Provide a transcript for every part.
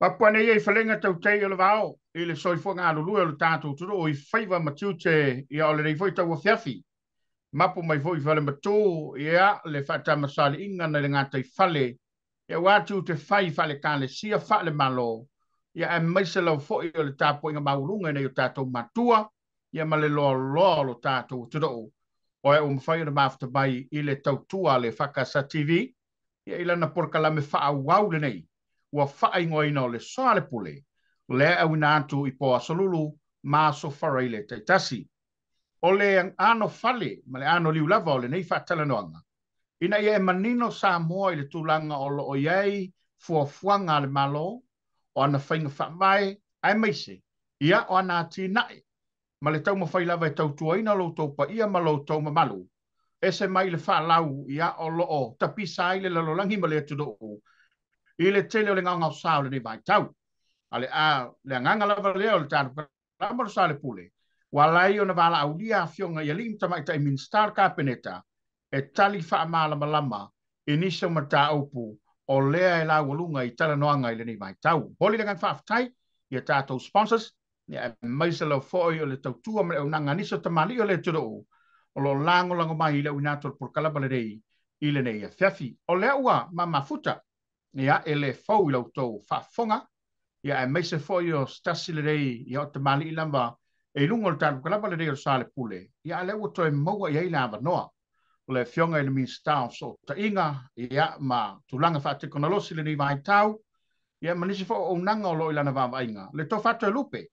Papua ye falenga tau te o le vao, i le soifo ngā lulu o le tātou turu o I whaiva matiu te i o le rei foi tau o fiafi. Mapu mai foi whale matu, ia le whata masali inga na le ngātai whale, ia wātu te whai whale kāle sia whale malo, ia e maise lau foi o le tāpo inga maurunga nei o tātou matua, ia ma le loa loa lo tātou turu. O e o mwhai o le mafta mai I le tau tua le whakasa TV, ia ilana porkalame wha wau le nei. Ua whaingoina o le SOALEPULE, le au nātu I po asolulu, ma so wharai le taitasi. O le ano whale, ma le ano liu lava o le nei whatalanoanga. Ina ia e manino Samoa I le tūlanga o lo o iei, fuafuanga le malo, o ana whainga whamai, ai meise, ia o ana tīnae. Ma le tau mawhai lava e tau tuaina lo tau pa ia ma lo tau mamalu. Ese mai le whalau, ia o lo o tapisa I le lalolangi ma le tudo I le tele o le nganga o sao le ni vai tau. Ale le nganga lava leo le tānu kalama o SOALEPULE. Walai o na wala aulia fionga I alim tamaita I minstar kapeneta. E tali wha malama lama. I niso mata aupu. O lea e la walunga I tala noanga I le ni vai tau. Boli le ngang whaftai. I tātou sponsors. Ni e maisa lau foi o le tautua me le unanga niso tamali o le turo. O lo lango lango mai I le uinato por kalama le rei. I le nei a fiafi. O lea ua mafuta. Ia ele fau I lautou whafonga, ia e meise foi o stasi le rei, ia o te mali I lamba, e lungo le tānu kalapa le rei o SOALEPULE, ia le ua toi maua ia I lava noa, o le fionga I le minstao so ta inga, ia ma tulanga whatekona losi le ni vai tau, ia manisi fo o nanga o lo ilana vava inga, le to Toelupe,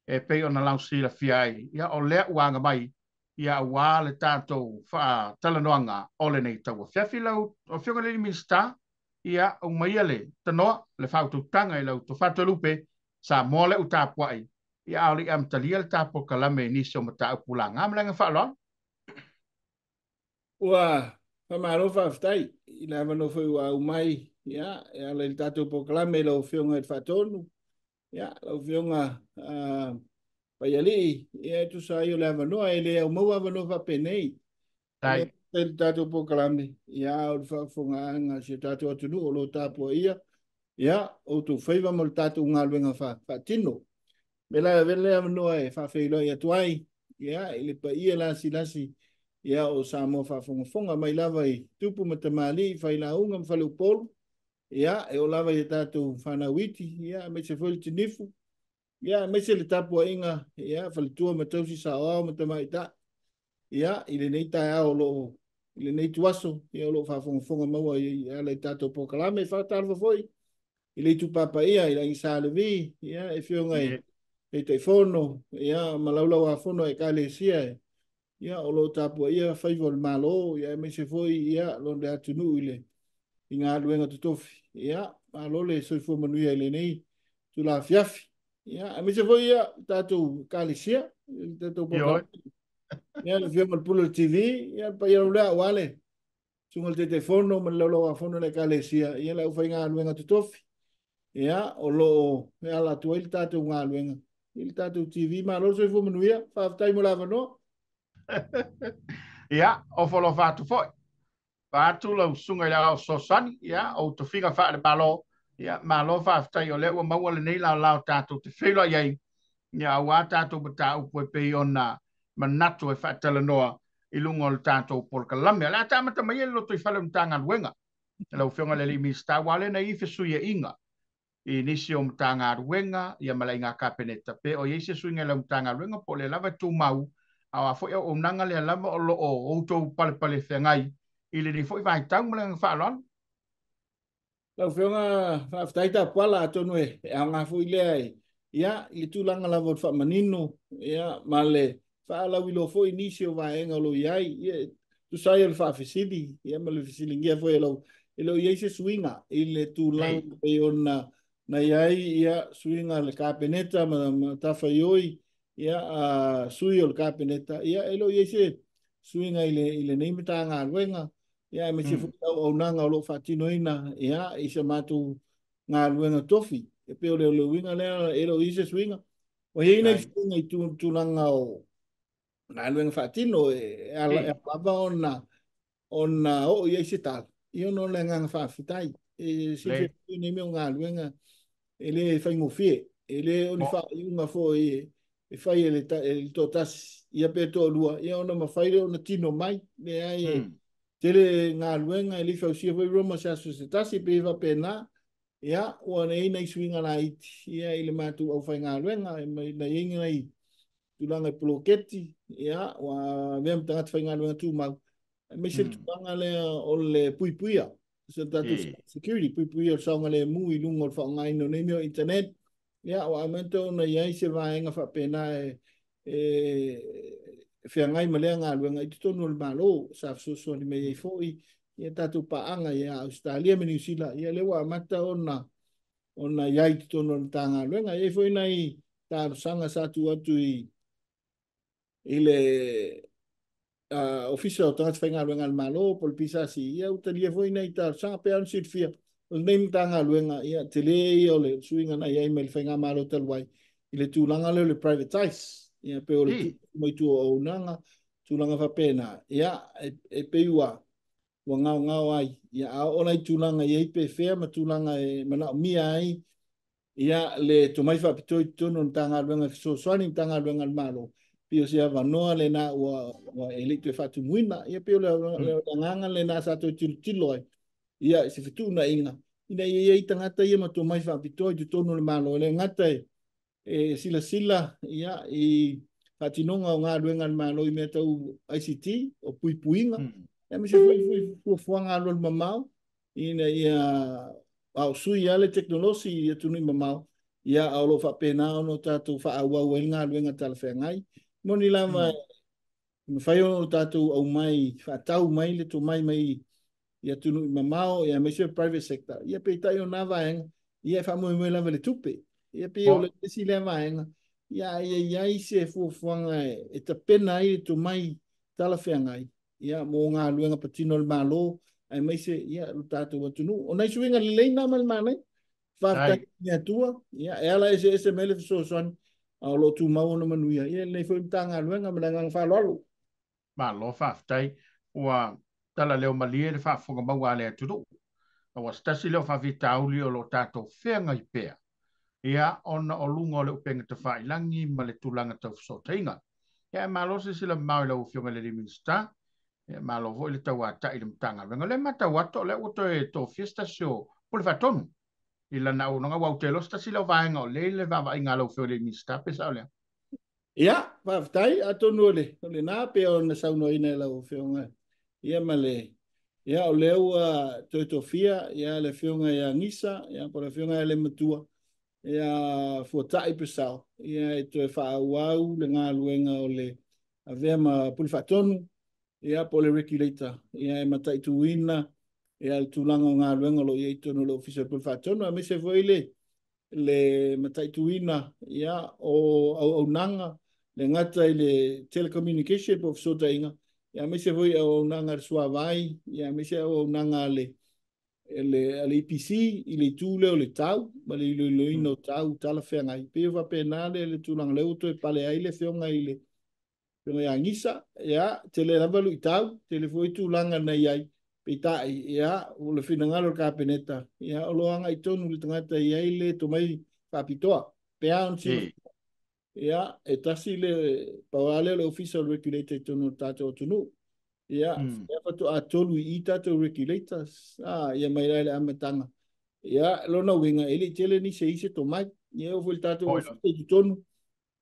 e pei o na lausi la fiai, ia o lea uanga mai, ia ua le tātou wha talanoanga o le nei tau, fiafi lau, o fionga le ni minstao, ia o mai le tanoa le whaututanga I lau to Toelupe sa mole u tāpuai ia aoli am talia le tāpo kalame nisi o mata upula ngamlenga whaalon. Ua, whamaro whaftai, I la wano whi ua umai, ia le tātou po kalame lau whionga I whatonu, ia lau whionga paiali, ia tu sa I o la wanoa, e le au maua wano whapenei. Tai. Le tātou po kalame, ia o le whafonga anga se tātou atunu o lo tāpua ia o tu whaiva mo le tātou ngā luenga whatino. Me la vele wanoa e whawheilo ia tuai, ia I le pa ia lasi, ia o Samoa whafonga mai lava I tupu matamali, whaila unga mwhale upolu, ia e o lava I tātou whanawiti, ia me se whole tinifu, ia me se le tāpua inga, ia whalitua matausi sa oao matamaita, ia I le nei tai ao lo, I le nei tuaso, ia o lo whafonga maua ia le tātou po kalame, whatarwa foi, I le tupapa ia, I la isa levi, ia e whionga e te whono, ia malaulau a whono e kale sia, ia o lo tāpua ia whaivo le malo, ia me se foi, ia lo le atunu ile, I ngā luenga tutofi, ia malo le soifua manuia I le nei, tu la fiafi, ia me se foi ia tātou kale sia, tātou po kalame. Ia le whionga le pulo TV, ia pa ia lea wale, sunga le te whono, ma laulau a whono le kale sia, ia lau whai ngā luenga tutofi. Ia, o lo, ia la tua il tātou ngā luenga. Il tātou TV, ma lo soi fumanuia, whaftai mo lava no. Ia, o wholo whātu foi. Whātu lau sunga I lau sosani, ia, o tu whiga whaare malo, ia, malo whaftai o leo maua le nei lau tātou te whila iei, ia, wā tātou bata upo e pei ona manatu e whaatala noa I lungo le tātou polkalame. La tāmata mai e loto I whale mtanga luenga. Lau whionga le li mista wale na I whesuia inga. I nisi o mtanga ruenga, ia malai ngā kapeneta. Pe o yeise suinga lau mtanga ruenga, po le lava tū mau, a foi o nanga le lava o lo o outou pale whengai, I le ni foi vai tau malai ngā whaalon. Lau whionga whaftaita pala atonu e au ngā fui lea e. Ia, I tūlanga lava o whamanino, ia, ma le whaalau ilo foi nisi o vaenga lo iai, ia, tu sai o le whaafisili, ia, ma le fisilingia foi e lau yeise suinga, I le tūlanga pe ona, na iai ia suinga le kapeneta ma tafa ioi ia sui o le kapeneta ia elo ia se suinga I le nei mita ngā luenga ia me se fuka o nanga o lo fatinoina ia I se matu ngā luenga tofi e peo le winga lea elo ia se suinga o hei nei suinga I tūlanga o ngā luenga fatino e lava ona o ia se tal ia no le ngā whaafitai e se fe nei meo ngā luenga ele fai ngofie ele oni fa una fo e fai ele totas ia pe to lua ia ona mafai ona tino mai le ai tele ngā luenga ele fa usia foi roma sa societasi pe va pena ia o nei nei swinga na iti ia ile matu au fai ngā luenga na inga nei tulanga ploketi ia wa vem tanga fai ngā luenga tu mau me se tulanga le o le puipuia so tatu security puipuia saunga le mui lungo fa ngai no nei no internet ia o amento na ia se vaenga fa pena fia ngai malea ngā luenga i tonu le malo sa so ni me foi ia tatu paanga ia Australia me New Zealand ia lewa mata ona ia i tonu le tanga luenga ia foi nai ta sanga sa tu atu i ile official tanga whainga luenga malo pol pisa si ia utalia foi nei ta sanga pe an sit fia o nei tanga luenga ia tele o le suinga na ia email whainga malo talwai ile tūlanga le privatize ia pe o le tu mai tu o nanga tūlanga fa pena ia e peua wa ngau ai ia o nei tūlanga ia i pe fea ma tūlanga e mana mia ai ia le to mai fa pitoi tono tanga luenga so swani tanga luenga malo pio sia vanoa le na wa elite fatu muina ia pio le nganga le na sa to tilo ia se fitu na inga ina ia i tangata ia ma to mai fa pitoi tono le malo le ngata sila ia i fatinonga o ngā luenga malo i mea tau ICT o puipuinga ia me se fua ngā luenga mamau ina ia au sui ale teknologi ia tunu mamau ia au lo fa pena no tatu fa au ngā luenga talafengai moni lava me fai o tatu au mai fa tau mai le to mai ia tunu mamau ia me se private sector ia pe tai o nava ia fa mo lava le tupe ia pe o le si lava ia se fuanga e ta pena i to mai talafengai ia mo ngā luenga patino le malo ai mai se ia tatu o tunu o nai suinga le leina mal mai fa ia tua ia ela ese SML so son a lo tu mau no manuia ia nei foi tanga luenga mananga fa lolo ma lo fa tai wa tala leo malie le fa fonga mau ale tu o stasi leo fa vitauli o lo tato fenga i pea ia ona o lunga le upenga te fai langi ma le tulanga tau so tainga ia ma lo se sila mau le ufionga le minsta ia ma lo voi le tau ata i le mtanga venga le mata wato le uto e to fiesta sio pole fa tonu ila na o nga wau te lo stasi leo vaenga o le va va inga lo fio le minsta pe sa ole ia va tai atonu le na pe o na sauno ina la ufionga ia male ia o leo toitofia ia le fionga ia ngisa ia po le fionga le matua ia fuatai pesau ia to fa wau le nga luenga o le avema pulfatonu ia po le regulator ia matai tuina ia tulanga nga luenga lo ia tono lo official pulfatonu a me se foi le matai tuina ia o nanga le ngata le telecommunication of sota inga ia me se foi o nanga suavai ia me se o nanga le EPC i le tūle o le tau, ma le ino tau tala whenga i pewa penale le tūlanga leo to e pale ai le whionga i le whionga i angisa, ia, te le ravalu i tau, te le fwoi tūlanga nei ai, pe tai, ia, o le whinangalo ka peneta, ia, o loanga i tonu le tangata i ai le to mai whapitoa, pe aon si, ia, e tasi le pawale le official regulator i tonu tātou tunu, ia fatu atolu i tatou regulators ia mai le amatanga ia lona winga ele tele ni se ise to mai ia o vol tatou i tonu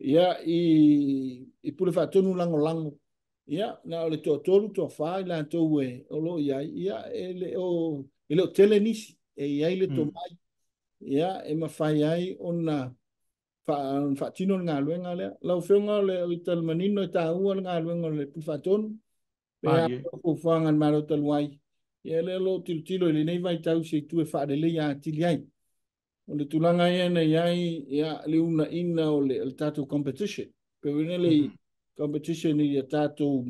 ia i pule fa tonu lango ia na le to tolu to fa la to we o lo ia ele o tele ni ia ile to mai ia e ma fai ai ona fa tino nga luenga le la fenga le talmanino ta ua nga luenga le fa tonu pea o fangan malo talwai ia le lo tilo le nei vai tau se tu e fa le ia tiliai o le tulanga ia na ia le una ina o le tato competition pe wena le competition i tato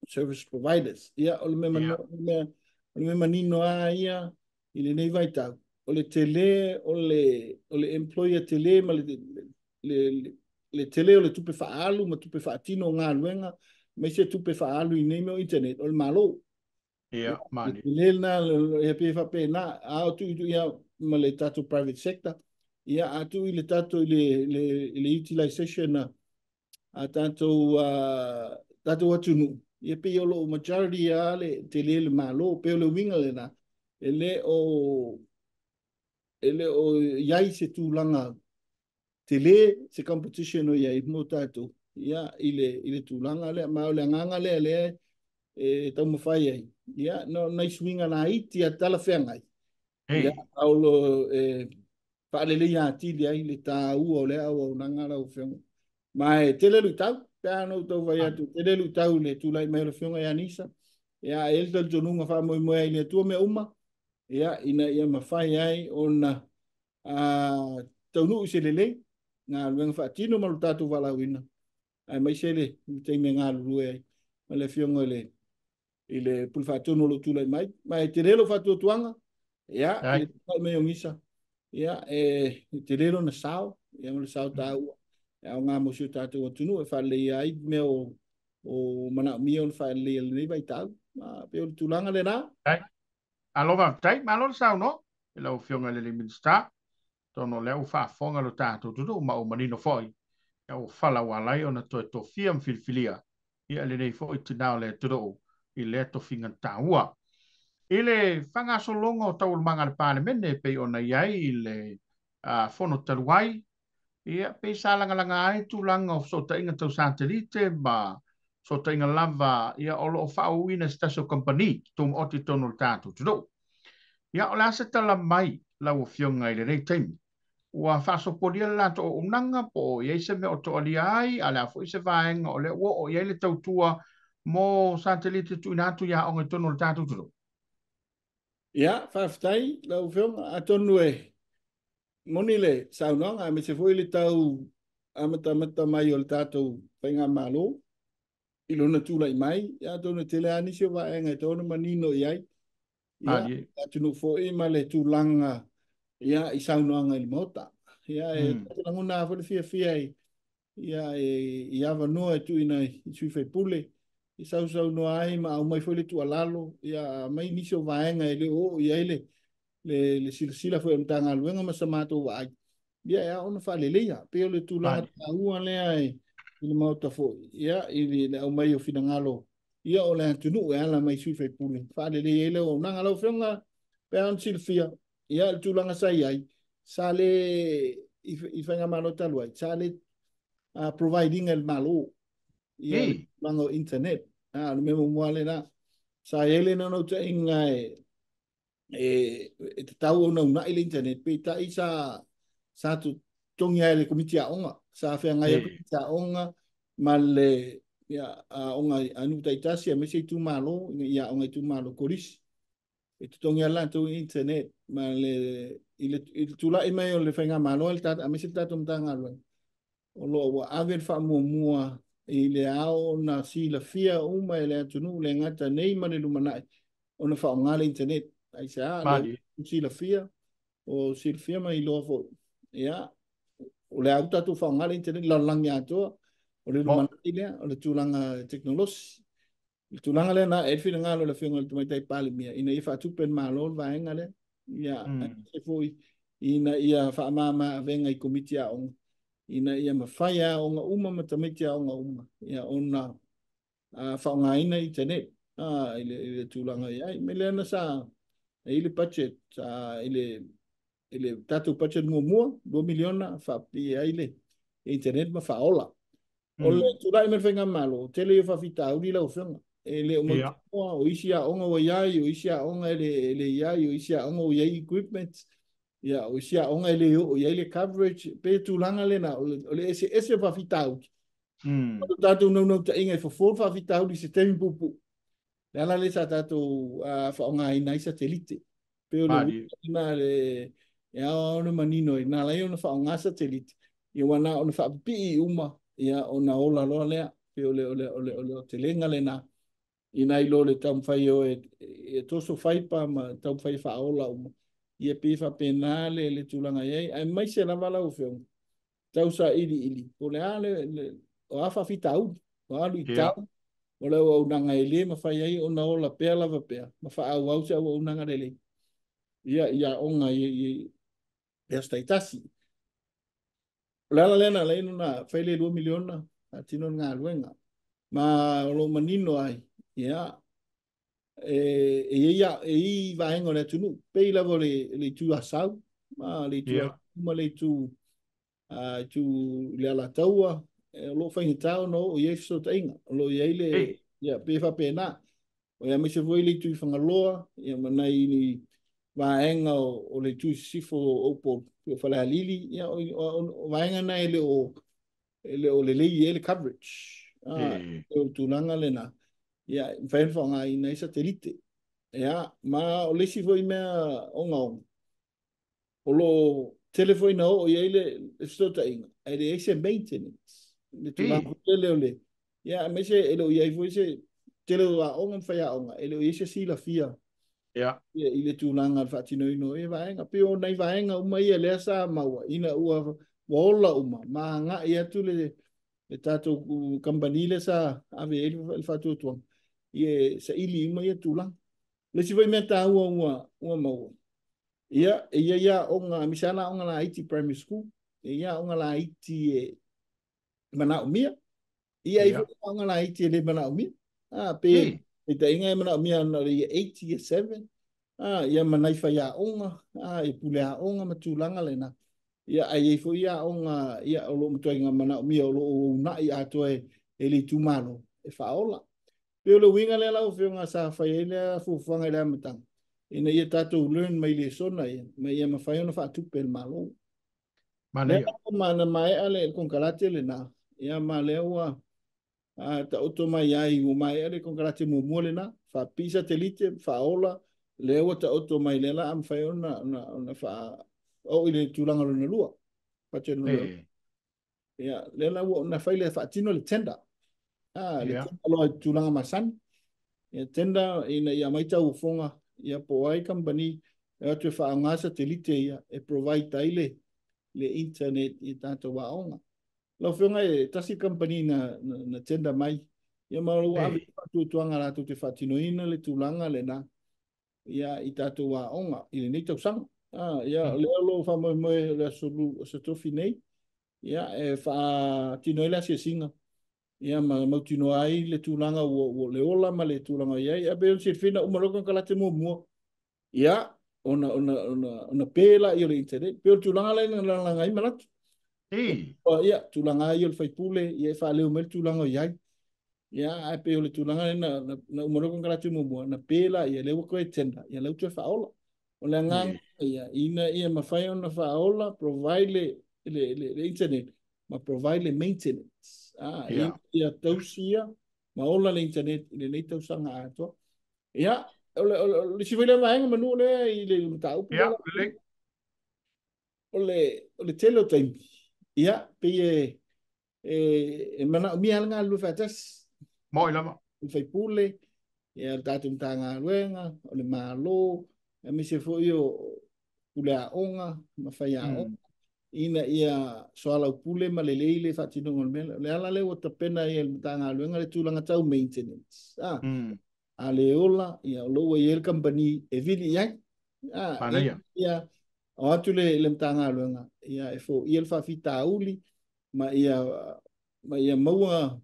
service providers ia o le me manino ia i le nei vai tau o le tele o le employer tele ma le tele o le tupe fa alu ma tupe fa tino nga luenga me se tupe fa alu i nei mo internet o le malo ia mani le na e pe fa pe na a tu ia ma le tato private sector ia atu i le tatou i le utilization a tatou atunu. Ia pe o lo majority a le te le malo pe o le winga le na. Ele o iai se tūlanga te le se competition o iai mo tatou. Ia i le tūlanga le ma o le nganga le tau mawhai ai. Ia no nai swinga na iti a tala whengai. Ia au lo whaalele ia atili ai le tā ua o le au au nangara o whenga. Mai te lelu tau, pēa no tau vai atu, te lelu tau le tūlai mai le whionga ia nisa. Ia e le tonunga wha moi moi ai le tua me uma. Ia ina ia mawhai ai o na tau nuu se lele. Ngā luenga wha tino malu tātou wala wina. Ai mai se le, te me ngā lurue ai. Ma le whionga i le pulwhatono lo tūlai mai. Mai te lelo whatua tuanga. Ia, i le tūlai mai o ngisa. Ia, te lelo na sao. Ia ma le sao tā ua. Au ngā mosio tātou atunu e whale ai me o mana mi o whale nei vai tau. Pe o tūlanga le nā. Aloha tai, ma aloha sao no. E lau whionga le minsta. Tono leo whaafonga lo tātou tutu ma o manino foi. E o whala walai o na toi to fiam filfilia. Ia le nei foi tinao le tutu i le to finga tāua. I le whangasolongo tau manga le pālemene pe o na iai i le whono taruai. Ia pe sa langa ai tūlanga o so ta inga tau satelite ma so ta inga lava ia o lo whao ina stasio company tum oti tono le tātou tutu. Ia o la se tala mai lau o whionga i le rei teimi. Ua whasoporia la to o unanga po iei se me o to alia ai, a la fo i se vaenga o le ua o iei le tautua mo satelite tu inatu ia o ngai tono le tātou tutu. Ia, whaftai, lau whionga a tonu moni le saunanga, me se foi le tau amata mai o le tātou whainga malo, i lona tūlai mai, ia tonu tele anisi o vaenga, tonu manino iai, ia, atunu fo i ma le tūlanga, ia i saunoanga i mota. Ia languna fo le fia ia i ava noa tu ina i SOALEPULE. I sau noa ai ma au mai fo le tu alalo. Ia mai nisi o vaenga i le o ia le sila fo e mtanga luenga ma samato wa ai. Ia ona fa le leia. Peo le tūlanga ta ua lea i le mauta fo. Ia i le au mai o finangalo. Ia o le antunu e ala mai SOALEPULE. Fa le leia le o nangalo whionga pea on silfia. Ia le tūlanga sai ai. Sa le i whainga malo talu ai. Sa le providing el malo. Ia le tūlanga o internet. Le memo moale na. Sa ele na no te inga te tau o na una i le internet. Pe ta i sa tu tongi ai le komiti a onga. Sa whainga i komiti a onga. Ma le onga anu taitasi a mese i tu malo. Ia onga i tu malo korisi. E tu tongi ala tu internet. Ma le i tula i mai o le whainga malo. A mese tatu mtanga alwa. O lo wa aver fa mua i le ao na si la fia uma e le atunu le ngata nei mane lumanai o na fa ngale internet ai sa le si la fia o si la fia mai lo fo ya o le auta tu fa ngale internet la langya to o le lumanai le o le tulanga teknologi le tulanga le na e fina ngalo le finga tu mai tai pale mia ina i fa tu pen malo va ngale ya e foi ina ia fa mama venga i komiti a on ina ia mawhaia o ngā uma matamitia o ngā uma. Ia ona whaonga ina i internet. I le tūlanga ia. Me le ana sa, i le budget, i le tātou budget mua, 2 miliona, whapi ai le internet ma whaola. O le tūlai me whainga malo, tele i whawhita auri lau whenga. E le o mua, o isi a onga o iai, o isi a onga ele iai, o isi a onga o iai equipment. Ia, o isia onga ele o ia ele coverage pe tūlanga lena o le ese whawhitau. O tātou nau ta inga i whawhol whawhitau li se temi pupu. Le ala le sa tātou whaonga i nai satelite. Pe o le wina le ia ona manino i nā lai ona whaonga satelite. Ia wana ona whapipi i uma ia ona ola loa lea. Pe o le te lenga lena. I nai lo le taumwhai o e toso whaipa ma taumwhai whaola uma. Ia pifa penale le tulanga iai ai mai se la vala o feu tau sa ili o le ale o afa fitau o alu i tau o le o nanga ele ma fai ai o na ola pea lava pea ma fa au se o nanga ele ia onga i esta itasi Lala lena la inu na faile 2 miliona tino ngā luenga. Ma lo manino ai. Ia. I vaenga le tunu. Pei lavo le tu asau. Ma le tu ma le tu le ala taua. Lo whaingi tau no o Yesu ta inga. Lo iele. Ia pe fa pe na. O ia mese voi le tu I whangaloa. Ia manai ni vaenga o le tu sifo o po. O whale halili. Ia o vaenga na ele o le lei ele coverage. O tūlanga le na. Ia, whaenwhanga I nei satelite. Ia, ma o lesi foi mea o ngau. O lo telefoi na o ia le stota inga. E le eise maintenance. Le tūlanga tele o le. Ia, mese ele o ia I foi se tele o a onga mwhaya onga. Ele o eise sila fia. Ia, I le tūlanga whatino ino. E vaenga, pio nei vaenga uma ia lea sa maua. Ina ua waola uma. Ma nga ia tu le tātou kampanile sa ave ele whatu tuang. Ie sa ili ima ia tūlang. Le si vai mea tā ua maua. Ia o ngā misana o ngā la iti primary school. Ia o ngā la iti mana o mia. Ia o ngā la iti le mana o mia. Pe ta inga mana o mia na ia 8 ia 7. Ia manai whaia o ngā. Ia pulea o ngā matūlanga le na. Ia ai fo ia o ngā ia o lo mtua ngā mana o mia o lo o na ia atoe li tūmalo. E whaola. Peo le winga le lau whio ngā sa whai ele a fuwhanga ele amatang. Ina ia tātou learn mai le sona ia. Mai ia mawhai ona whaatupe le malo. Lea mana mai ale kong karate le na. Ia ma lea ua ta oto mai ai u mai ale kong karate mua le na. Wha pisa te lite, whaola. Lea ua ta oto mai le la am whai ona wha o ile tūlanga runa lua. Pache runa lua. Ia, lea la ua na whai le whaatino le tenda. Le tenda loa tūlanga masani. Ia tenda ina ia maita ufonga. Ia po ai company. Ia tu whaangasa te lite ia. E provide taile le internet I tātou waonga. Lau whionga e tasi company na tenda mai. Ia maru ave tuanga rātou te whaatino ina le tūlanga le na. Ia I tātou waonga. I le nei tau sanga. Ia leo lo whamoe le sa tofi nei. Ia e whaatino ila sia singa. Ia mautino ai le tūlanga o le ola ma le tūlanga iai. Ia beon si whina umaroka kalate mua. Ia, ona pēla I o le internet. Peo tūlanga lai na langa I manatu. Ia, tūlanga I o le whaipule. Ia e wha leo mele tūlanga iai. Ia, ai peo le tūlanga lai na umaroka kalate mua. Na pēla ia leo koe tenda. Ia leo tue whaola. O le nganga ia. Ia mawhai ona whaola. Provide le internet. Ma provide le maintenance. Ia tausia, ma ola le internet, I le nei tausanga ato. Ia, le siwile maenga manu le I le mataupu. O le tele o taimi. Ia, pe mana mi alanga lu fatas. Moi lama. O whaipule, ia tātou mtanga luenga, o le malo, mi se fo o pule a onga, ma whai a onga. Ina ia SOALEPULE ma le leile whatino ngol mele. Le ala le o tapena ia le tanga luenga le tūlanga tau maintenance. A le ola, ia loa ia le company e vili iai. Ia o atu le mtanga luenga. Ia e fo ia le whawhita auli. Ma ia maua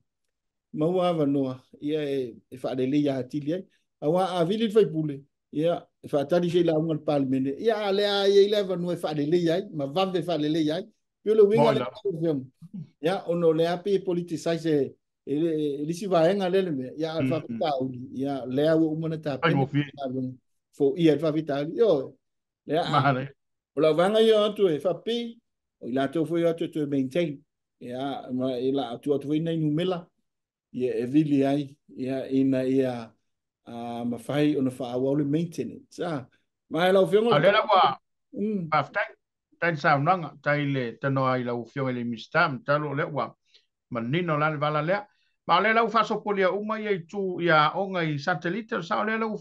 avanoa. Ia e whaarele ia hatili ai. Awa a vili le whaipule. Ia whaatari se la unga le palimene. Ia lea ia ila vanua whaarele iai. Ma vamve whaarele iai. Pio le winga le kawhiam. Ia ono lea pe politisai se lisi vaenga lele mea. Ia al whawhita auli. Ia lea ua umana ta pene. Fo ia al whawhita auli. Ia lea. Ola vanga ia atu e whapi. O ila tau fo ia atu e maintain. Ia ila atu fo ina inumela. Ia e vili ai. Ia ina ia ma fai ona fa awole maintenance mai la fiona ale wa aftai tai sa nanga tai le tano ai la fiona le mistam talo le wa manino la vala le ma le la fa so polia uma ia tu ia onga I satellite sa le la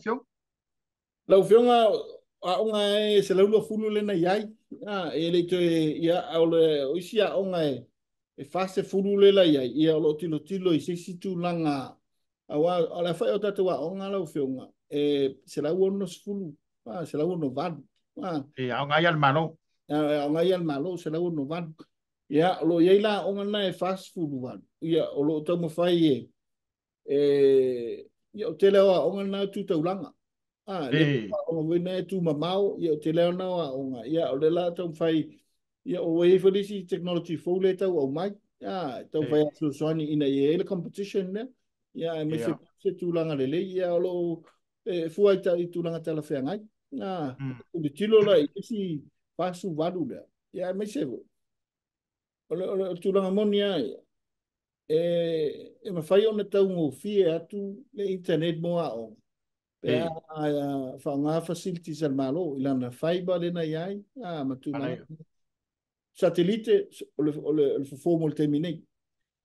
fiona a onga e se la fulu le na iai ele to ia ole o sia onga e fase fulu le la iai ia lo tilo I se situ langa awa ala fa o tatu wa onga la fiona se la uno sfulu se la uno van e onga ia malo onga ia malo se la uno van ia lo ia la o ngana fast food wan ia o lo to mo fai ia o te leo o ngana tu taulanga le o wena tu mamau ia o te leo na o nga ia o le la to fai ia o e felisi technology fo le tau o mai to fai so soni ina ia le competition ne ia me se tu langa le ia o lo fuai ta tu langa tala fe ngai o le tilo la isi pasu vadu le ia me se o tu langa monia ma fai ona tau ngo fie atu le internet mo a o pe fa nga facilities al malo ilana fiber le na yai ma tu langa satellite o le formal terminate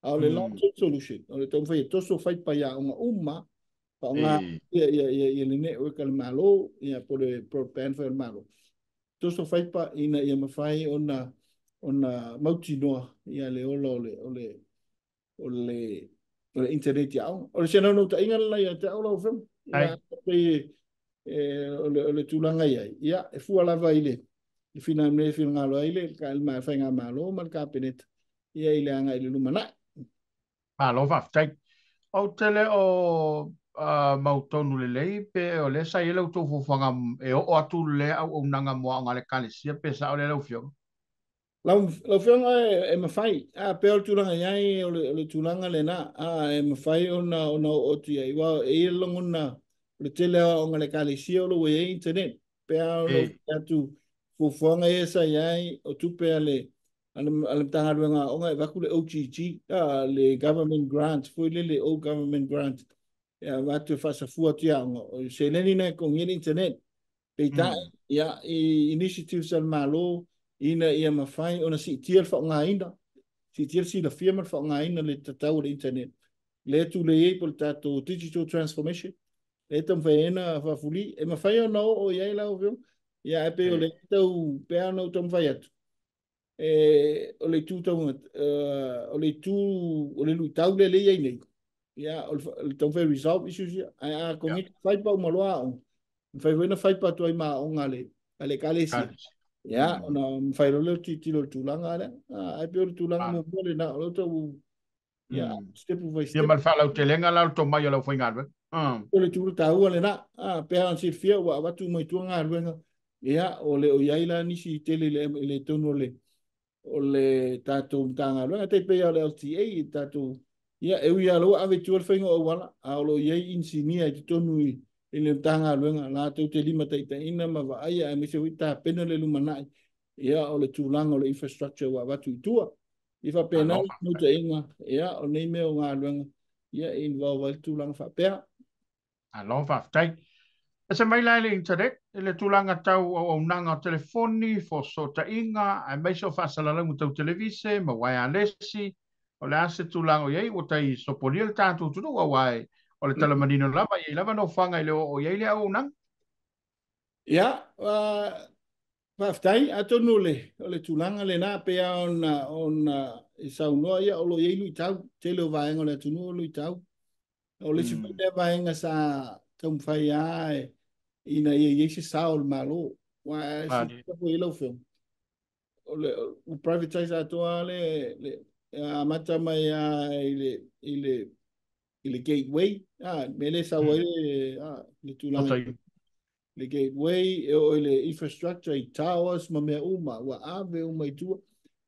a le long solution o le tau fai toso fai pa ya uma pa nga ia le network al malo ia po le broadband fa al malo toso fai pa ina ia ma fai ona mauti noa ia le o le internet ya o le sena no ta inga la ya ta o fem ya pe o le tulanga ya e fu ala vai le fina me fina ngalo ile ka ma fa nga malo man ka penet ia ile anga ile lumana malo va tai o tele o mautonu le lei pe o le sa ile to fo fanga e o atu le au nanga mo nga le kalesia pe sa o le fio la fianga e ma fai pe o tulanga yai o le tulanga le na e ma fai ona o tu ia wa e longona le tele o nga le kalesia o lo we internet pe o atu fo fanga e sa yai o tu pe ale alam tanga nga o nga va ku le OGG le government grant foi le o government grant ya va tu fa sa fu atu ya o se le ni na con internet pe ta ya initiatives al malo ina ia mafai ona si tiel fa nga ina si tiel si la firma fa nga ina le tatau le internet le tu le e por tato digital transformation le tam faena fa fuli e mafai ona o ia la o ia pe o le tau pe ana tam fai atu o le tu tau o le tu o le lu tau le ia nei ia o tam fai resolve issues a con it fai pa uma loa fai vena fai pa tu ai ma o ngale ale kalesia ya ona fai lo tilo tulanga le ai pe o tulanga mo le na lo tau ya step by step ia mal fa la telenga la to mai la foi ngal o le tulu tau le na pe an si fia wa tu mai tu nga luenga ya o le o yaila ni si tele le tono le o le tatou tanga luenga te pe o le LTA tatou ia e ui alo ave tu al fengo o wala a lo ye insinia i tonu i le tanga luenga la tau te lima te ina ma va ai a me se wita pena le lumanai ia o le tulanga o le infrastructure wa watu i tua i fa pena no te inga ia o nei me o ngā luenga ia involve le tulanga fa pea alo va tai se mai lai le internet le tulanga tau o nanga telefoni fo so ta inga ai mai so fa sala la tau televise ma wireless o le ase tulanga ye o tai so poliel tanto tu o wai o le talamanino lava ye lava no fanga ile o ye le o nang ia Whaftai, a tonu o le tulanga le nā pea ona i saunoa ia o lo iei lui tau, te leo vaenga le tunu o lui tau. O le sipai le vaenga sa taum whai ae ina iei se sao le malo. Wa si tapo i lau whio. O privatize atoa le amata mai i le gateway. Me le sa wai le tulanga. Le gateway o le infrastructure i towers ma mea uma wa ave uma i tua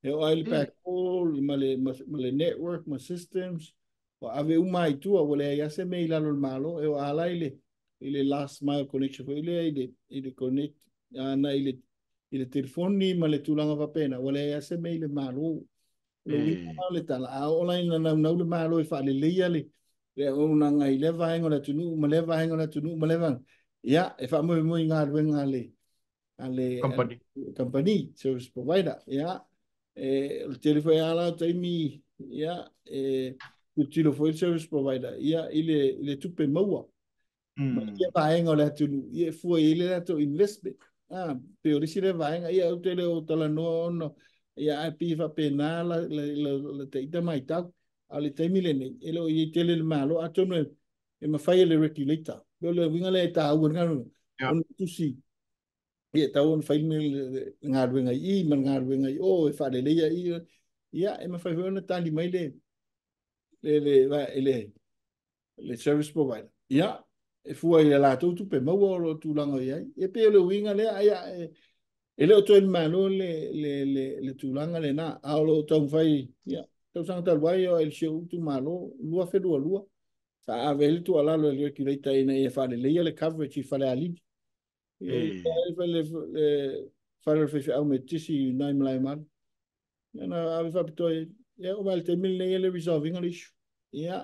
e o le backhaul ma le network ma systems wa ave uma i tua wa le iase me i lalo le malo e o ala i le last mile connection i le connect na i le telefoni ma le tulanga vapena wa le iase me i le malo le wina le tala a ola ina na le malo i fa le leia le una ngai le vaenga le tunu ma le vaenga le tunu ma le vaenga ya e fa mo ngā ruenga company service provider ya o telefone ala taimi ya o telefone service provider ya ile tupe maua ma ia vaenga le tunu ia fu ile to investment pe o risire vaenga ia o tele o tala no ia api fa pena la te ita mai tau ale taimi le nei ele i tele le malo atono e ma fai le regulator le winga le ta u ngano on tu si ia ta on fai me ngā ruenga i man ngā ruenga i o e fa le ia i ia e mawhai hoi ona tali mai le service provider. Ia, e fua i la tau tupe maua o lo tūlanga iai. E pe o le winga lea, ia, e leo toi malo le tūlanga le na, a o lo tau whai, ia, tau sanga tal wai o el sheu tu malo, lua whenua lua. Sa a vele tu alalo le regulator ina e whale leia le coverage i whale alini. Ia, i whale whai au me tisi nai malai mara. Ia na awe whapitoi, ia o mai te mil nei le resolving al issue. Ia,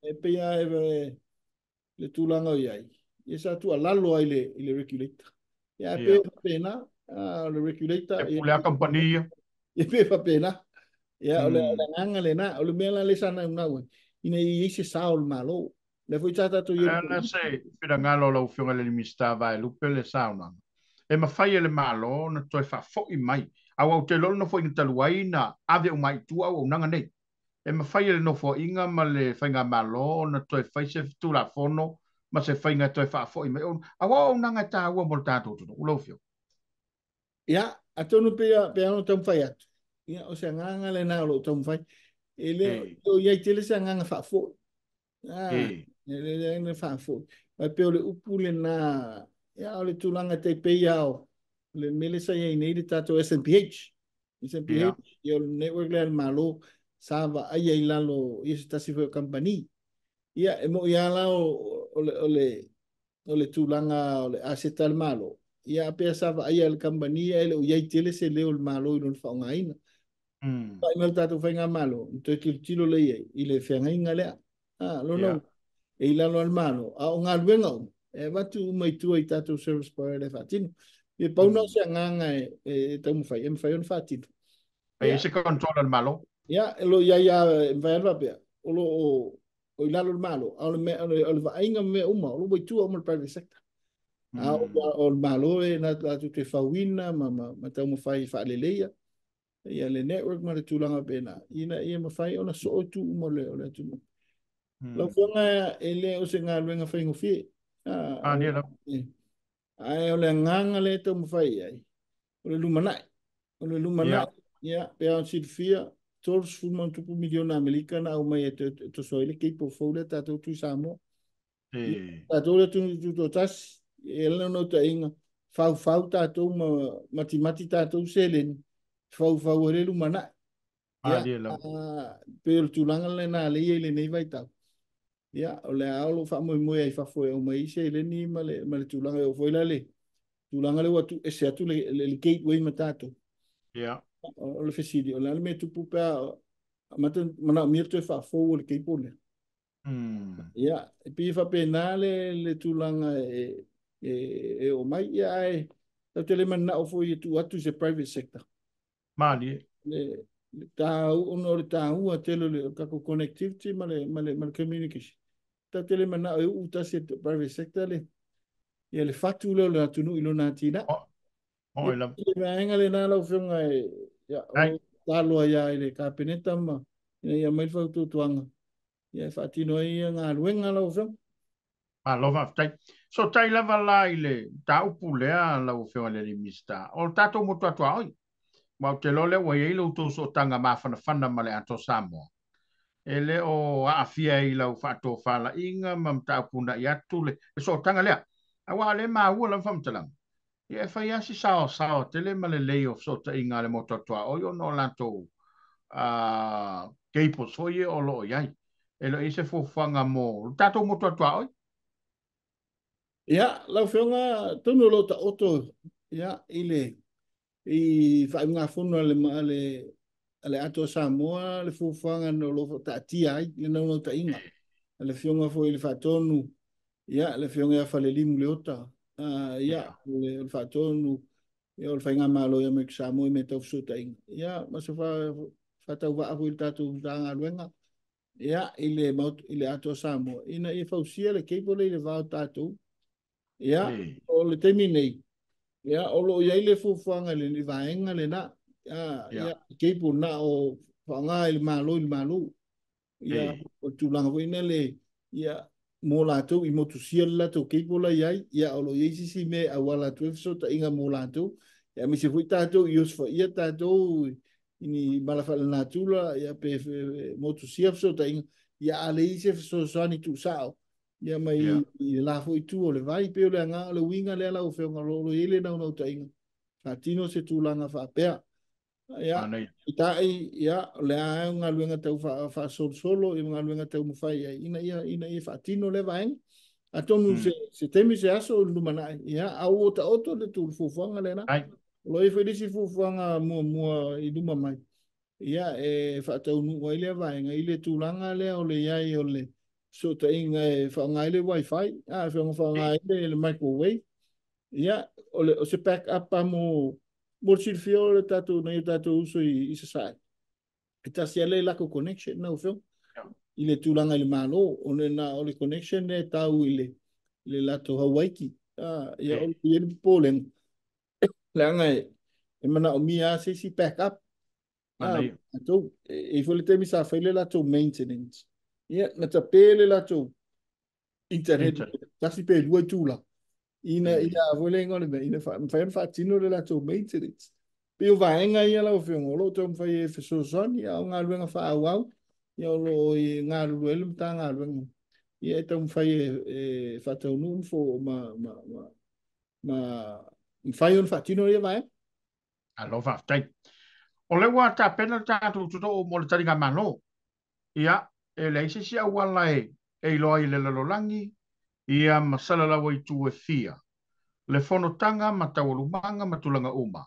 e pe ia le tūlanga iai. Ia sa tu alalo ai le regulator. Ia pe pena, le regulator. E pule a kompania. Ia pe pena. Ia o le nganga le na, o le mea le sana unau. Ina i se sao le malo. Le foi tata tu ia. Ana se pira ngalo lo fionga le mista vai lupe le sauna. E mawhai le malo na toi wha fo'i mai. Au te lolo no foi ngataluai na ave o mai tua o nanga nei. E mawhai le no fo inga ma le whainga malo na toi whai se tula fono ma se whainga toi wha fo'i mai. Awa o nanga tā ua mo le tātou tunu. Ulo fio. Ia, a tonu pe ano tam whai atu. Ia, o se nganga le na o tam whai. E le o iai tele se nganga wha fo'i. Le wha fo'i. Mai pe o le upu le na, ia o le tūlanga te pei au. Le mele sa iai nei le tātou SNPH. SNPH, ia o le network le malo, sava ai ai lalo, ia se tasi fo company. Ia, e mo ia la o le tūlanga, o le aseta le malo. Ia pe sava ai al company, ia le o iai tele se leo le malo i non whaonga ina. Pai mel tātou whainga malo, nto ki tilo le iai, i le whianga inga lea. Lo no, e i lalo al malo, a o ngā luenga o. E watu umai tua i tātou service provider e whatino. E pauna o se nganga e tau mwhai, e mwhai on whatino. E se control al malo. Ia, e lo iai a mwhai alwa pia. O lo o i lalo al malo. A o le vainga me uma, o lo mai tua o mo le private sector. A o le malo e na tātou te whawina, ma tau mwhai whaaleleia. Ia le network ma le tūlanga pēnā. Ia mwhai ona so o tu umo le atu. Lau whanga e le o se ngā luenga whaingo whie. Ni la. Ai o le nganga le tau mwhai ai. O le lumanai. O le lumanai. Ia, pe au silfia. Tors fulman tupu miliona Amerikana au mai e to soile kei po fole tātou tui Samoa. Tātou le tu tas. E la no ta inga. Fau tātou mati tātou seleni. Fau le lumanai. Ia, pe o tūlanga le nā le le nei vai tau. Ia, o le aolo wha moi ai whafoe o mai se le ni ma le tūlanga e o foila le. Tūlanga le watu e se atu le gateway ma tātou. Ia. O le fesidi, o le ale me tupu pēa mana o mirto e whafou o le keipo le. Ia, e pi whapena le tūlanga e o mai, ia e tau te le mana o fo i tu atu se private sector. Mali. Le tāu, ono le tāu a telo le kako connectivity ma le communication. Ta tele mana o uta se private sector le. Ia le fatu le atunu ilo nā tina. O ila. Ia vaenga le nā lau whiunga ia o taloa ia le kāpeneta ma. Ia mai whautu tuanga. Ia whatino ia ngā ruenga lau whiunga. Lova tai. So tai lava la ile ta upulea lau whiunga le mista. O tato motu atua oi. Mau te lole wa i lo to so tanga ma fana ma le ato Samoa. Ele o afia i lau whato whala inga mam ta puna i atu le. So tanga lea. Awa le ma ua lam whamtalang. Ia whai asi sao te le ma le leo so ta inga le moto atua. O yo no lanto keipos fo ye o lo iai. Elo ise fofanga mo. Tato moto atua oi? Ia, lau whiunga tonu lo ta oto. Ia, ile. I whai ngā whono ale ato Samoa, le fufanga no lo ta tia ai, le nau ta inga. Le whiunga fo i le whatonu. Ia, le whiunga ia whale limu le ota. Ia, le whatonu. Ia, le whai ngā malo ia me Samoa i me tau fsuta inga. Ia, maso whatau wa ahu i tātou tanga ruenga. Ia, i le ato Samoa. Ina i whausia le keipole i le wao tātou. Ia, o le temi nei. Ia, olo ia ile fufuanga le vaenga le na. Ia, keipo na o whanga i le malo. Ia, o tūlanga wina le, ia, mō lātou i motu sia lato keipo la iai. Ia, olo ia sisi me a wala tuefso ta inga mō lātou. Ia, misi fui tātou i osfa ia tātou ini malafala na tula ia pe motu siaf so ta inga ia ale ise so sani tu sao ia mai la fo itu le vai pe le nga le winga le la o fe ngalo ile na no ta inga fatino se tulanga fa pe ia itai ia le nga luenga tau fa solo i nga luenga tau mafai ina fatino le vai atonu se temi se aso lumana ia au ta oto le tu fuanga le na loi foi disi fuanga mua i luma mai ia fa tau nu wai le vai nga ile tulanga le o le ia o le so ta inga fa nga ile wifi fa nga ile le microwave ia o se pack up mo sil fio le tatu na tatu uso i se sai ita sia le la connection na fio ile tulanga le malo o le connection le tau ile le lato hawaiki ia o le polen le ngai e mana o mia se si pack up to e foi le temi sa fai le lato maintenance ia na tapele lato internet tasi pe due tula ina vole ngole me ina fa tino le lato maintenance pe o vai nga ia la o fe ngolo to fai fe so son ia nga luenga fa au ia lo nga luel tanga luenga ia to fai fa to nu fo ma fai on fa tino ia vai alo fa tai o le wa ta pena ta tu o mo le taringa mano ia e le si wala e lo ai le langi ia masala la wai tu e fia le fono tanga matawulu manga matulanga uma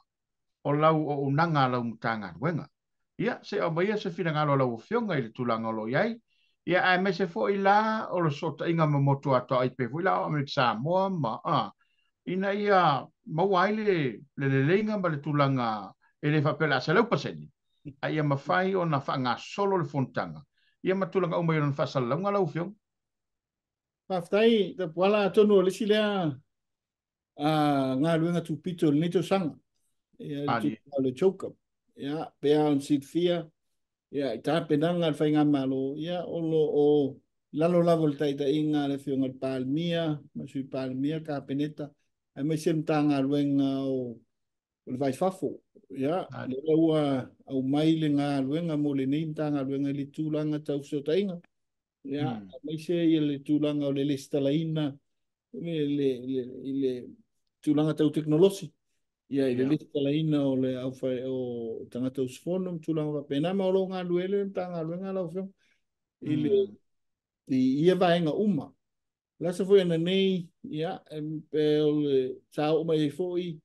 o lau o unanga lau mtanga wenga ia se o mai se fina ngalo lau fionga i le tulanga lo iai ia ai me se fo ila o lo sota inga mamotu ato ai pe fo ila o Amerika Samoa ma ina ia mawaile le leinga ma le tulanga e le whapela se lau paseni a ia mawhai o na whanga solo le fontanga ia matulanga uma i ron whasalaunga lau fiong Paftai te puala tonu le silea ngā luenga tu pito le neto sanga ia tu le choka ia pea on sit fia ia ta penanga fai ngā malo ia o lalo lavo le taita inga le fionga palmia masui palmia ka peneta ai mai sem tanga luenga o le vai fafo ia le ua au mai le ngā luenga mo le nei tanga luenga le tūlanga tau so tainga ia mai se ia le tūlanga o le stalaina le tūlanga tau teknolosi ia i le stalaina o le au fai o tangata usfono tūlanga wa pena ma o lo ngā luele tanga luenga lau fio ia vaenga uma lasa foi ana nei ia pe o le tau mai foi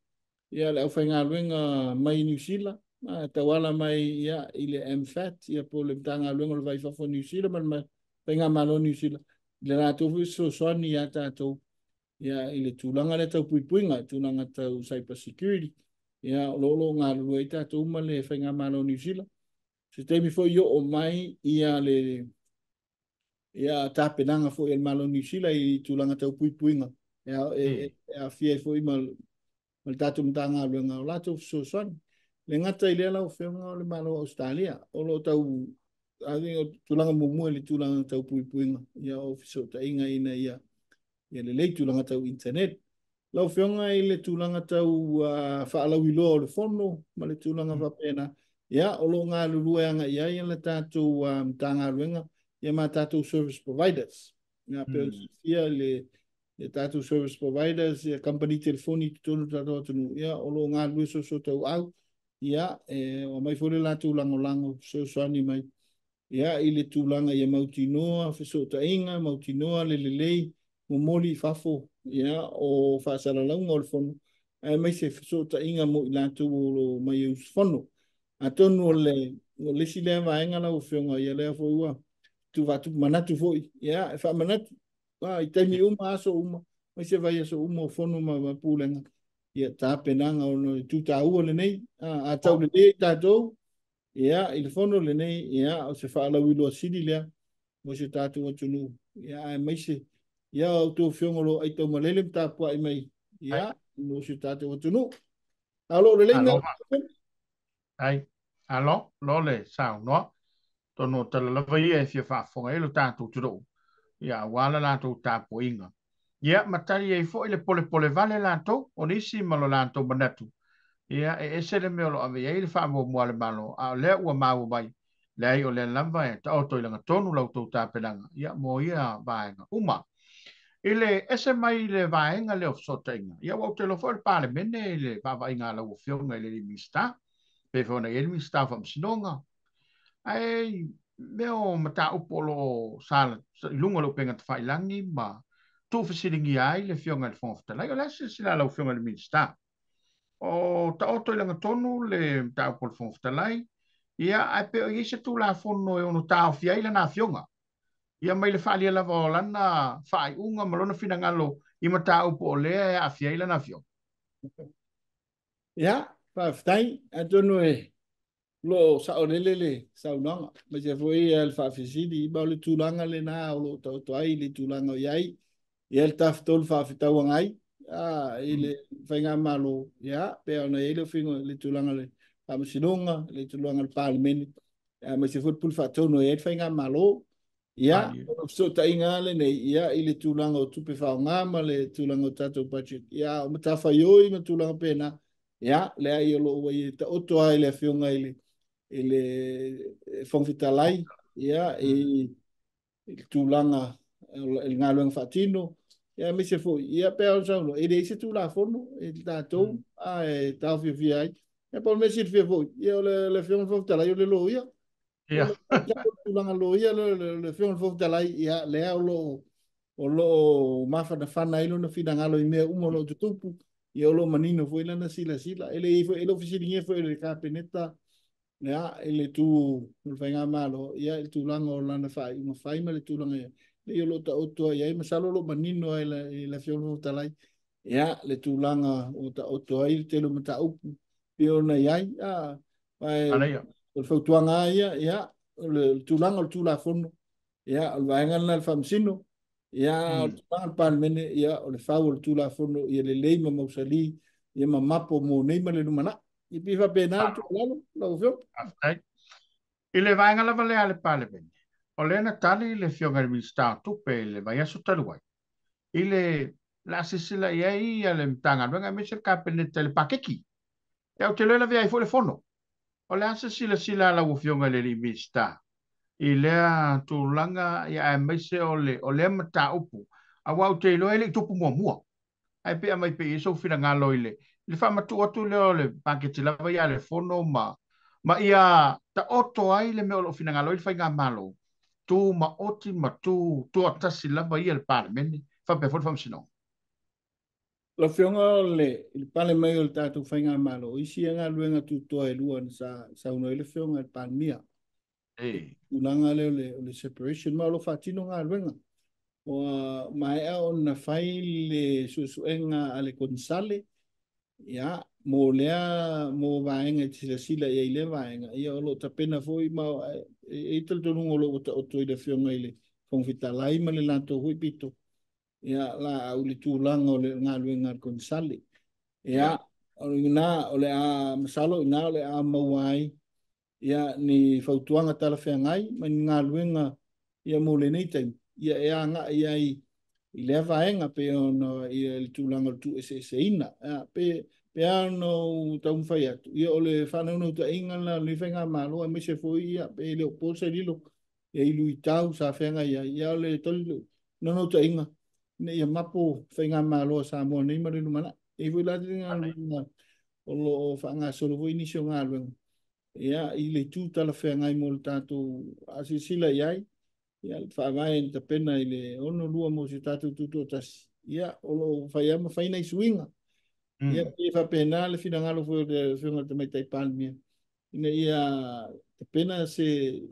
ia le au fai ngā luenga mai New Zealand tawala mai ia i le MFAT ia po le tanga luenga le vai fafo New Zealand ma penga malo New Zealand le rato so soni ya tato ya ile tulanga le tau puipuinga tulanga tau cyber security ya lolo nga luai tato uma le penga malo New Zealand se temi fo yo o mai ia le ia tapenanga fo el malo New Zealand i tulanga tau puipuinga ya fia fo i mal tato mtanga luenga lato so soni le ngata ile la o fenga le malo Australia o lo tau tulanga mumu le tulanga tau puipuinga ia ofiso ta inga ina ia le tulanga tau internet lau fionga i le tulanga tau whaalau i loa o le fono ma le tulanga whapena ia o lo ngā luluanga ia le tātou tanga ruenga ia ma tātou service providers ia peo ia le tātou service providers ia company telefoni tutonu tātou atunu ia o lo ngā lue so tau au ia o mai fore la tulanga lango so soani mai ia i le tūlanga ia mautinoa, whesota inga, mautinoa, lelelei, momoli, fafo, ia o whaasaralaunga o le whono. Ai mai se whesota inga mo i lātu o mai au whono. A tonu o le si lea vaenga lau whionga, ia lea fo ua, tu vatu manatu foi, ia, e wha manatu. I taimi uma aso uma, mai se vai aso uma o whono ma pūlenga. Ia tā penanga o no tūtā ua le nei, a tau le nei tātou, ia i le fono le nei ia o se whaalau i loa siri lea mo se tātou atunu ia mai se ia o tō whiongolo ai tau malele mta pua i mai ia mo se tātou atunu alo le lenga ai alo lo le sao no tono tala lava ia e fia whaafonga e lo tātou turo ia wala lātou tāpo inga ia matari e fo i le pole vale lātou o nisi malo lātou manatu Ia e se le me lo ave e le fa mo mo le malo a le ua mau bai le ai o le lamba e ta o to ilanga tonu lau tau tāpelanga ia mo ia vaenga uma ile ese mai le vaenga le ofsota inga ia wau te lo for pale mene le vava inga la ufionga le mista pe fona ele mista fam sinonga ai meo mata upolo sala lunga lo penga te failangi ma tu fasilingi ai le fionga le fonfta la ia se sila la ufionga le mista o ta oto ilanga tonu le ta upolo fonfta lai ia ai pe i se tu la fono e ono ta ofia ile na fionga ia mai le fali la volana fai unga malona fina ngalo i mata upo le a fia ile na fionga ya fa ftai atono e lo sa o lele sa unanga ma se foi el fa fisidi ba le tulanga le na o lo to ai le tulanga yai el taf tol fa fitau ngai ile fainga malo ya pe ona ile fingo le tulanga le Faamisionare le tulanga le parliament ma se foi pul fa tono e fainga malo ya so ta ingale ne ya ile tulanga o tupe fa ngama le tulanga o tato budget ya o mata fa yo i tulanga pena ya le ai lo we ta oto ai le fionga ile fonfitalai ya il tulanga il ngalo fatino ya mi se foi ya pe o so ile se tu la fono il tato ai ta fi ai e poi me si fi foi io le fionga fonfitalai io le lo ya ia tulanga lo ia le fionga fonfitalai ya le o lo mafana fana ilo na fina ngalo i mea umo lo tutupu i o lo manino foi lana sila ele foi ele ofisilinge foi le kapeneta ya ele tu no fainga malo ya el tulanga o lana fai uma fai ma le tulanga ya le lo ta oto ya ma salo lo manino la fionga fonfitalai ya le tulanga o ta oto ai te lo mata upu piona ya ana ai ia o fautuanga ya le tulanga o tula fono ya o vaenga na famsino ya o tulanga palmene ya o le fau o tula fono ya le leima mausali ya mamapo mo neima le numana i pifa penal tu lalo lo fio aftai ile vaenga la vale ale pale ben o le na tali le fionga mi sta tu pe le vai aso taluai ile la sisila ia ia le mtanga venga me se kapeneta le pakeki e o te le la via i fo le fono o le asa sila la ufionga le mi sta i lea tūlanga i a maise o le mata upu. A wau te ilo ele tupu mua mua. Ai pe a mai pe iso whina ngā loile. Le wha matu atu leo le paketi lava ia le fono ma ia ta oto ai le meo lo whina ngā loile whai ngā malo. Tu ma oti ma tu atasi lava ia le parlemeni. Wha pe fod Faamisionare. lo fionga le il pale mai o tatu fainga malo isi nga luenga tu to e luan sa uno le fionga il palmia ulanga le separation malo fatino nga luenga o mai o na fai le susuenga ale consale ya mo lea mo vaenga tila sila e ile vaenga ia lo tapena foi ma e tel tonu lo o to ile fionga ile fonfitalai ma le lanto hui pito ya la uli tulanga o le ngalu ngar konsali ya o le a masalo ina o le a mawai ya ni fautuanga tala whengai ma ni ngalu ia mo le nei taim ia e anga ia i le vaenga pe ono ia le tulanga tu ese ina pe ano tau fai atu ia o le whanau no ta inga la le whenga malo a me se foi ia pe le o posa lilo ia ilu i tau sa whenga ia le tolu no ta inga ne ia mapo whainga malo Samoa nei marinu mana e vui la tinga o lo whanga solo vui nisio ngā luenga ia i le tū tala whengai mo le tātou asisila iai ia le whaavai en ta pena i le ono lua mo se tātou tuto tas ia o lo whaiama whaina i suinga ia e whapena le whina ngalo fo le whiunga te mai tai palmia ina ia ta pena se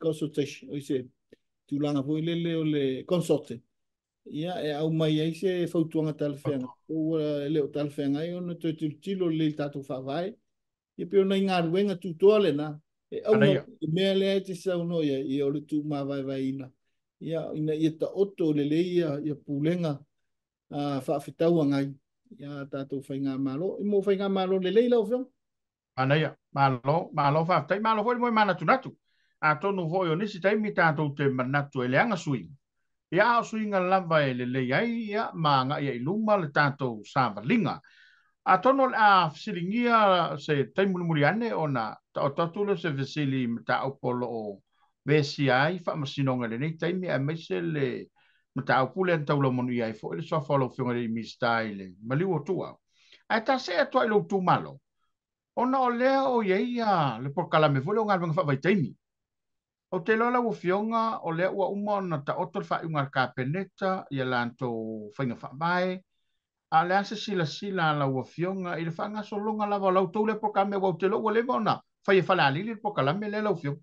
consultation o se tūlanga fo i le o le consultant ia e au mai ai se fautuanga talwhenga. O leo talwhenga i ono te tilo le tātou whawai. I pe ona i ngā ruenga tutoa le na. E au no, i mea lea te sau no ia i ole tū mawai ina. Ia ina i ta oto le le ia pūlenga whaafitaua ngai. Ia tātou whainga malo. I mo whainga malo le leila o whiong. Ana ia, malo whaafitai, malo foi moi mana tunatu. A tonu foi o nisi taimi tātou te manatu e leanga sui. Ia o suinga lava e le ai ia ma nga ia iluma le tātou sāwalinga. A tono a silingia se taimulumuliane ona ta tatulo se vesili mta opolo o vesi ai fa masinonga le nei taimi a mese le mta opule an taulo monu ai fo le so follow finga le mi style mali o tua. A ta se to ilo tu malo. Ona o lea o ia le por kala me vole o ngal fa vai taimi. O te lola o fionga o lea ua umona ta otol fa unga ka peneta ia lanto fainga fa mai. A le ase sila la ua fionga i le whanga so longa lava lau tau le poka me wau te lo ua le mauna. Whai e whale alili le poka lame le lau fionga.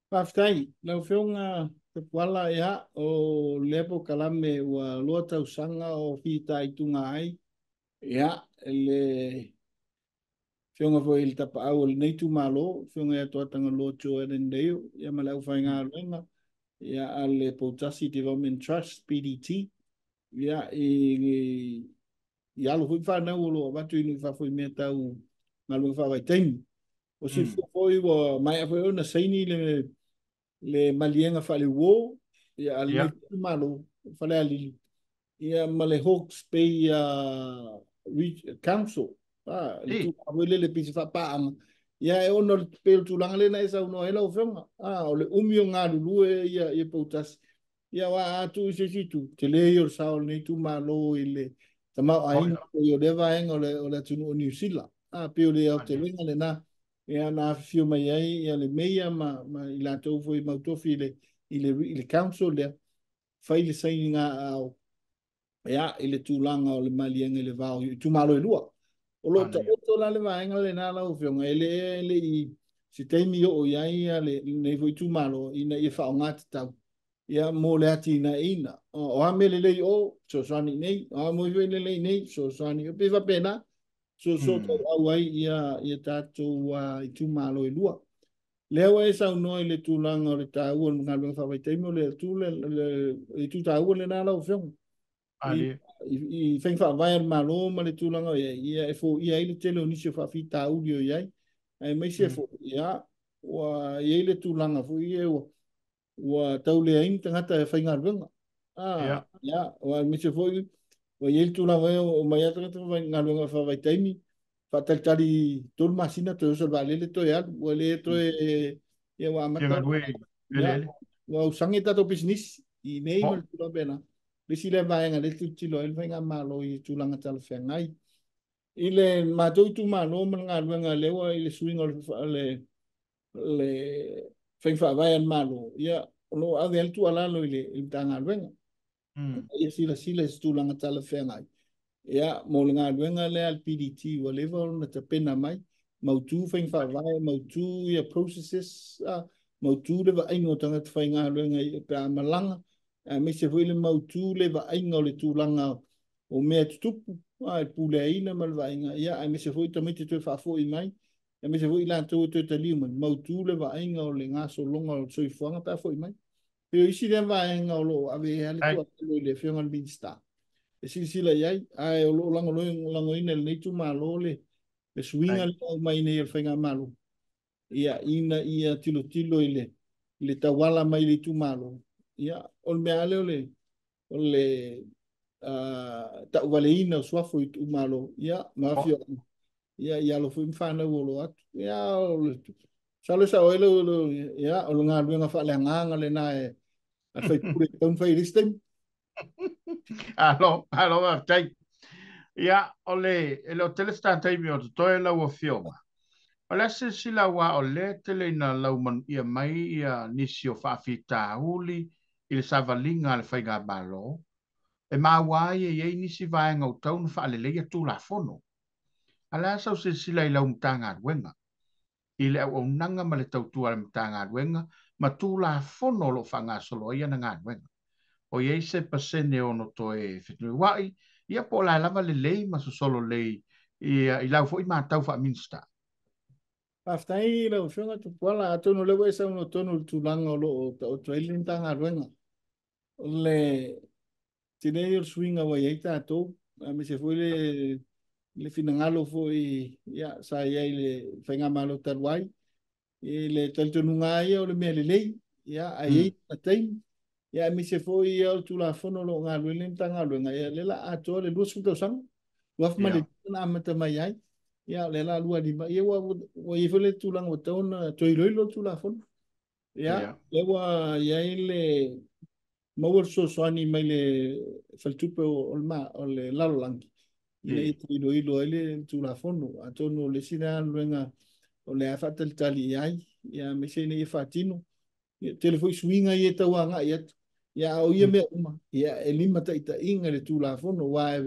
Paftai, lau whiunga te puala ea o lepo kalame ua loa tau sanga o whita i tunga ai. Ea, le whiunga fo il tapa au le neitu malo, whiunga ea toatanga loa tio e rendeo, ia ma lau whai ngā luenga. Ia a le Potasi Development Trust, PDT. Ia i alo hui whanau o loa watu inu whawhui mea tau ngā luenga whawai teimu. O si fwoi wa mai a fwoi ona saini le malienga fale wo ya al nei malo fale ali ya male Hawke's Bay Council le tu awele le pisi fa pa ya e ono pe tu langa le na esa uno ela o fenga o le umio nga lu ya Potas ya wa tu se tu te le yo sa nei tu malo ile tama ai yo deva en o le tu New Zealand pe le o te lenga le na ia na fio mai ai ia le meia ma i la tau foi mautofi le council le fai le sainga au ia ile tūlanga o le malianga le vau i tu malo e lua o lo ta oto la le vaenga le na la o fio ngai le i si teimi o iai le nei foi tu malo ina i fa ngat tau ia mo le ati na ina o amele le o so sani nei o mo le nei so sani o pe va pena so au ai ia tātou i tu malo i lua. Leo e sau noi le tūlanga o le tāua ngā lunga whawai teimo le i tu tāua le nā lau whiong. I whaingwha vai ar malo ma le tūlanga o ia e fo ia i le tele o nisi o whawhi tāuli o iai. Ai mai se fo ia wa ia i le tūlanga fo ia wa tau le aing tangata e whainga runga. Ia, wa mai se fo o ia tu la o mai atra tu vai ngalunga fa vai taimi fa tali tol masina to so vale le to ya o le to e wa mata ya wa usangi ta to business I nei mal tu la bena bisi le vai ngale tu tilo el vai ngamalo I tu langa tal fe ngai ile ma to tu ma no man ngalunga le wa ile swing le fa vai an malo ya lo avel tu ala lo ile tanga luenga ia sila tu langa tala whengai. Ia, mo le ngā luenga le al PDT, wa lewa na ta pena mai, mautu whaing whawai, mautu ia processes, mautu lewa aingo tangata whaing ngā luenga I pēa malanga, me se hui le mautu lewa aingo le tūlanga o mea tutupu, pule aina malwa inga, ia, me se hui tamite tue whafo I mai, me se hui lan tau tue taliu man, mautu lewa aingo le ngā so longa o soifuanga pēa fo I mai. Pero isi le vai nga lo ave ale tu le fianga al minsta. E sila yai ai o lo lango ina le tu malo le swinga le mai nei el fenga malo. Ia tilo ile le tawala mai le tu malo. Ia ol me ale ole ta wale ina swafo I tu malo. Ia mafia. Ia lo fu mfana wo at. Ia salo sa oilo ia o nga luenga fa le nganga le na e a fai pure tão fai ristem alo tai ia ole ele o tele sta tai mi o to la o fioma ole se sila wa ole tele na lau man ia mai ia nisio fa fita uli il savalinga le fai ga balo e ma wa ia nisi vai ngau tau no fa le le tu la fono ala sa se sila I lau mtanga wenga ile au nanga ma le tautua le mtanga wenga ma tu la fono lo fanga solo ia na nga wenga o ye se pasene ono to e fitu wai ia po la lava le lei ma so solo lei I lau fo I ma tau fa minsta aftai lo fianga tu pala atu no le we sa no tonu tu langa lo o to ele tanga ruenga le tine swinga wa ye ta to me se foi le finangalo foi ia sa ia le fenga malo tarwai le tanto nunga ia o le me le lei ia ai atai ia me se foi ia tu la fono lo nga le tanga lo nga ia le la ato le lu su to sang waf male na amata mai ai ya le la lua di ma ye wa i fele tulang o tona toiloilo tula fon ya le wa ya ile mawar so soani mai le faltupe o ma o le lalolangi ina i toiloilo ile tula fon atono le sina luenga o le afatal tali ai ya me se ne fatino telefoi swinga ye tawanga ya o ye me uma ya elima ta ita inga le tula fon wa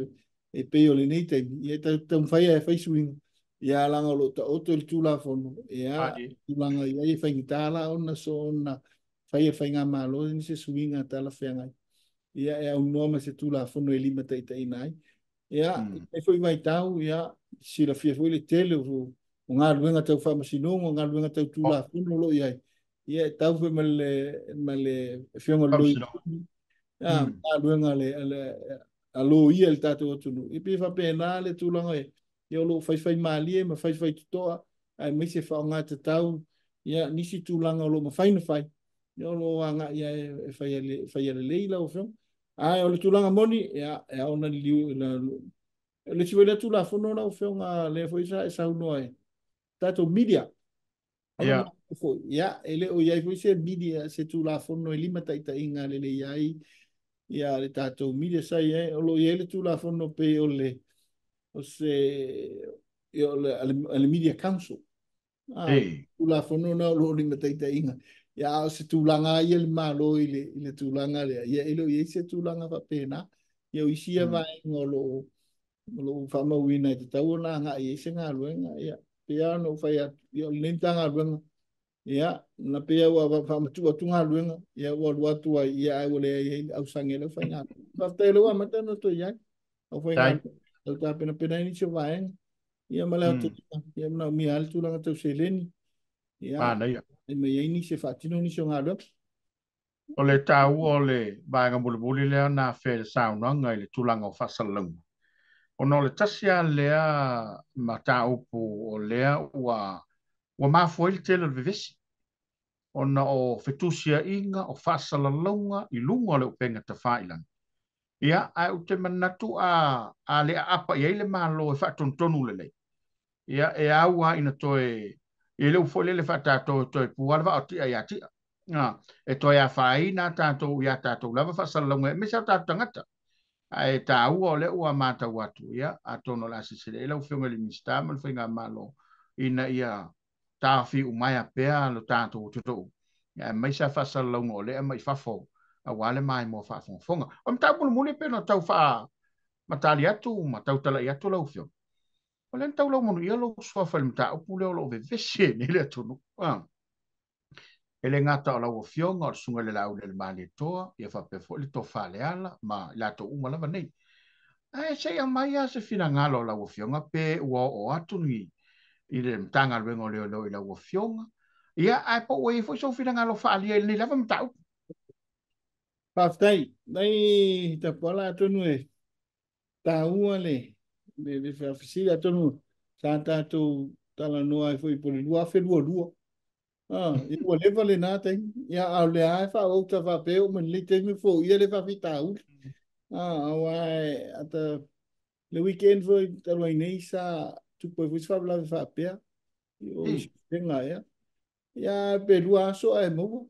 e pe o le nei te ia ta fai e fai swing ia langa lo ta oto le tula fono ia langa ia e fai tala ona so na fai e fai nga malo ni se swinga tala fenga ia e un nome se tula fono e lima ta ita inai ia e foi vai tau ia si la fia foi le tele o nga luenga tau fa masino nga luenga tau tula fono lo ia tau foi male fionga lo luenga le alo ia le tatou atunu i pe fa pena le tulanga e o lo fai mali ma fai tutoa ai me se fa nga te tau ia nisi tulanga lo ma fai na fai ia o lo anga ia e fai le leila o fo ai o le tulanga moni ia e ona liu le si vele tula fono na o fo nga le foi sa uno ai tatou media ona fo ia ele o ia foi se media se tula fono e lima taita inga le ai ia le tatou media sai o lo ia le tula fono pe o se le media council tula fono na lo ni mataita inga ia o se tulanga ia le malo i le tulanga le ia ilo ia se tulanga fa pena ia o isia vai ngolo lo fa ma wina te tau na nga ia se nga luenga ia pia no fa ia le tanga luenga ia na pia wa fa ma tu nga luenga ia wa watu ia ai le au sangelo fa nga fa te lo wa mata no to ia o fa nga o ta pena ni se vai ia mala tu ia na mi al tu langa tu seleni ia e me ia ni se fa tino ni se nga lo o le tau o le baga bulbuli le na fe sauna ngai le tulanga o fasalung ono le tasia lea mata upu o lea wa mafuel tele vivesi ona o fetusia inga o fasalalunga i lunga le upenga te whailan. Ia, ai o te manatu a le apa i eile malo e whatontonu le lei. Ia, e aua ina toe, i le ufo le whatato toe puarwa o tia i atia. E toe a whaina tato i a tato lava fasalalunga, me sa tato tangata. Ai ta ua o le ua mata watu, ia, a tono la sisere, e lau whiunga li mistama, le whainga malo, ina ia tāwhi umaya pēa lo tato o tutou. Ia, mai sa fasalalunga o le, e mai whafo, a wale mai mo whafonga. O mta muli pēna tau wha matali atu, ma tau tala i atu lau whiunga. O le tau lau monu ia lo swafa le mta upu leo lo ve veshe ni le atunu. Ele ngata o lau o whiunga o sunga le lau le mali toa, ia whapefo le to whale ala, ma lato umalava nei. Ai sei a mai a se fina ngalo la wofionga pe o atu ni i le mtanga luengo leo i la wofionga. Ia ai po wei fo so fina ngalo fa ali ni lava mtau. Paftai, dai ta pola tonu e ta uale de fa fisila tonu santa tu tala no ai foi por lua fe lua. I o le vale na te ia a le ai fa o ta va pe o men le te mi fo ia le fa fitau. Ai ata le weekend foi talo nei sa tu poi foi fa la fa pe o tenga ia pe lua so ai mo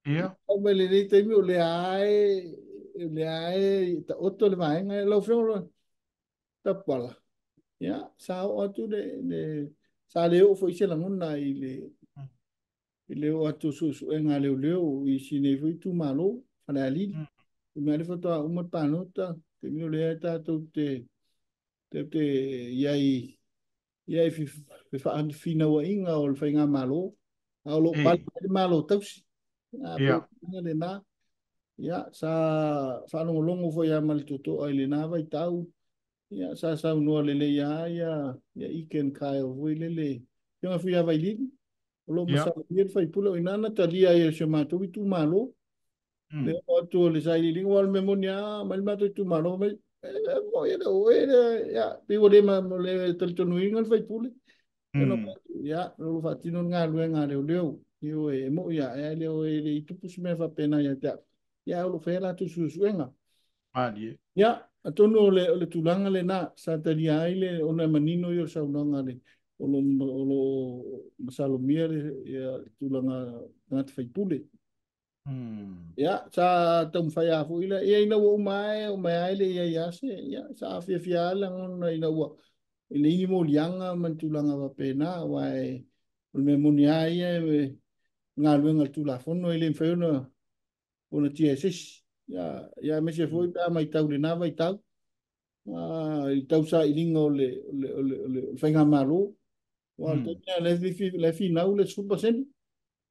Ia o me le te mi o le ai ta otto le mai ngai lo fro lo ta pala ia sa o tu de sa le o foi se la ngona i le o atu su enga le o i sine foi tu malo ana ali me le foto uma panota te mi o le ta tu te ia fi fa an fina wa inga o fa inga malo a lo pal malo tausi a pe le na ia sa fa longo foi a mal tuto ai le na vai tau ia sa no le ia iken kai o voi le ia fui a vai li lo mo sa ia fai pulo ina na talia ia se mato tu malo le o tu le sai li wal memonia mal mato tu malo mai mo ia o ia pe o le ma le tel tonu ingal fai pulo ia lo fa tino nga luenga le io e mo ia e le tupu me fa pena ia ta ia lo fa la tu su suenga ia Atono le tulanga le na sa talia ile ona manino yo sa unanga le ono masalomia le ya tulanga ngat fai pule. Ya sa tam fai afu ile ya ina wo mai ile ya se ya sa fia lang ona ina wo ile ini mo lianga man tulanga va pena wai me munia ia ngalu ngal tulafono ile fai ona TSS ya me se foi pa mai tau le na vai tau i tau sa i ringa o le whainga maro. Wa tōnia le fi nau le super sen.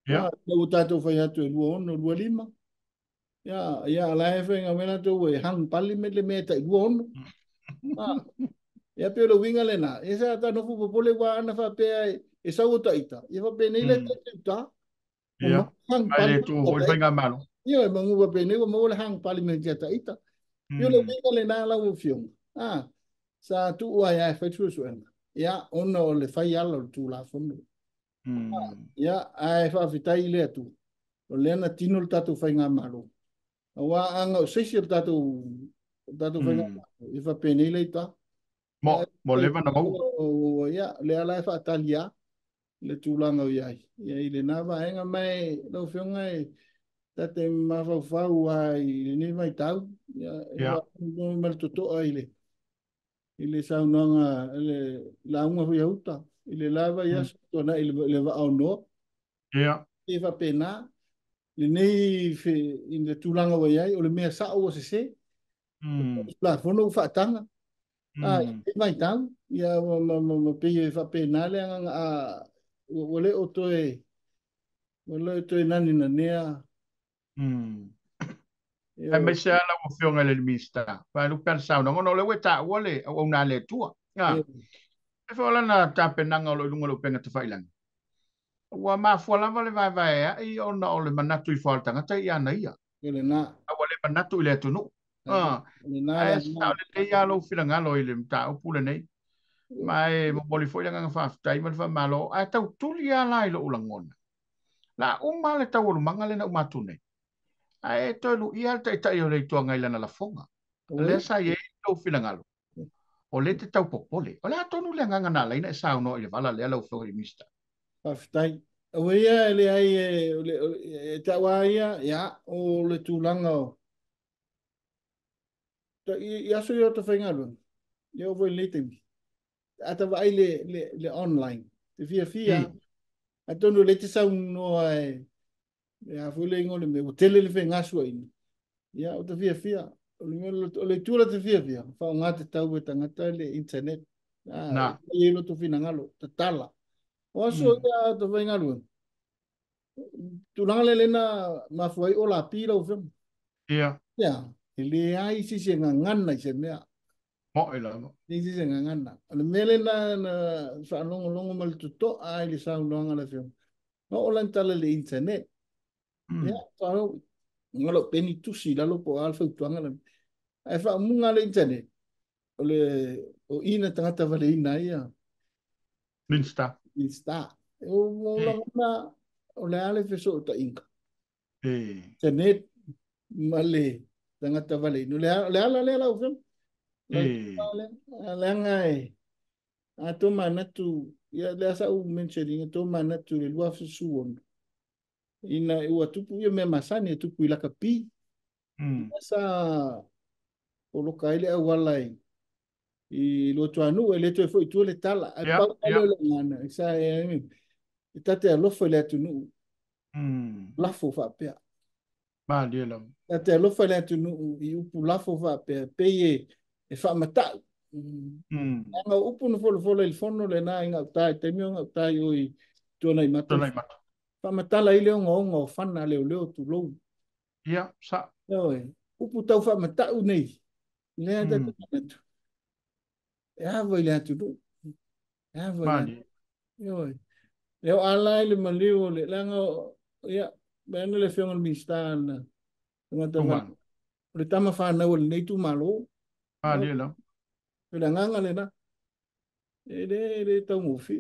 Wa tau tātou whai atu e lua ono, lua lima. Ia la e whainga mena tau e hang pali me le mea tai lua ono. Ia peo le winga le na. E sa ta nofu popole wa ana wha pea e sau o taita. Ia wha pea nei le taita. Ia, ai le tu hoi whainga maro. Ia e mangu wa pea nei wa mau le hang pali me le taita. Peo le winga le na lau o fionga. Sa tu ua ia e whaitua suena. Ia ona o le whai ala o tu la fono. Ia ai whawhitai le atu. O le ana tino le tatu whai ngā maro. Wa anga o seisi le tatu whai ngā maro. I whapene le ita. Mo lewa na mau. Ia le ala e whaatalia. Le tūlanga o iai. Ia i le nawa enga mai lau whionga e tate mawhau ai le ni mai tau. Ia mai totoa i le. Ile saunanga la unga hui auta ile lava ia tona ile va au no e va pena le nei fe in le tulanga wa ia o le mea sa o se la fono fa tanga e vai tang ia ma pe va pena le a ole o toe nani na nea e me se ala o fionga le mista pa lu pensa no no le weta wole o na le tua e fola na tapenanga lo lunga lo penga te failang wa ma fola vale vai e ona o le manatu i falta ngata ia na ia ele na wale manatu le tunu e sa le ia lo filanga lo ile mta o pule nei mai mo boli foi nga fa tai man fa malo a tau tulia la lo ulangona la umale tau lu mangale na umatune ai tolu ia ta yo le tua ngai lana la fonga le sa ye to filangalo o le te tau popole o le atonu le nganga na leina sa no le vala le lo fo mista aftai o ia le ai le tawaia ya o le tulanga ia so yo to fengalo yo voi leting ata vai le online te fia atonu le te sa no ai ya fule ngole me o tele le fenga suai ya o te fia o le tura te fia fa nga te tau e tangata le internet e lo to fina ngalo te tala o so ya to venga lu tu nangale le na ma foi o la pila o fem ya le ai si se ngana se mea mo ela ni si se ngana le mele na fa longo mal to ai le sa longa le fem no o la tala le internet ya tau ngalo peni tusi lalo po alfa tuanga le e fa munga le internet o ina tangata vale ina ia insta o la o le ale feso ta inka internet male tangata vale no le ala le o fem le ngai a to manatu ya le sa u mentioning to manatu le lua suon ina ua tupu ia me masani tupu ila kapi sa o lo kaile a walai i lo tuanu ele to foi tu le tala a pa le ngana sa e tate lo foi le tunu la fo fa pe ba dia lo tate lo foi le tunu i upu la fo fa pe e fa mata nga upu no fo le fono le na nga tai te mi nga tai oi tona i mata fa matala ile ngo fana le tu lo ia sa oi upu tau fa mata nei le ata tu ya voi le tu ya voi oi eu ala le maliu le langa ia bene le fiong al mistan ngata va le tama fa na le nei tu malo dia lo le nganga le na le tau mo fi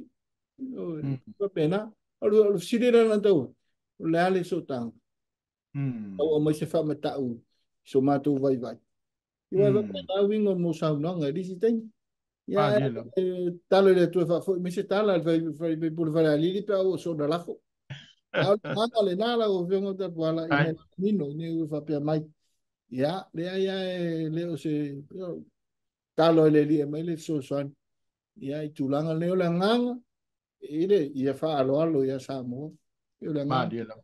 oi pa pena alu sidira na tau le ale so tang o mai se fa mata u so matu vai Iwa va na wingo mo sa no nga di siteng. Ya Padelo. talo le tu fa mi se tala fa por fa ali pe o so da la fo. Nada le nada o vengo da wala ine nino ni fa pe mai. Ya le o se talo le li mai le so son. Ya i tulanga le o la nganga. Ile ia fa alo ya Samoa. Eu le nganga. Padelo.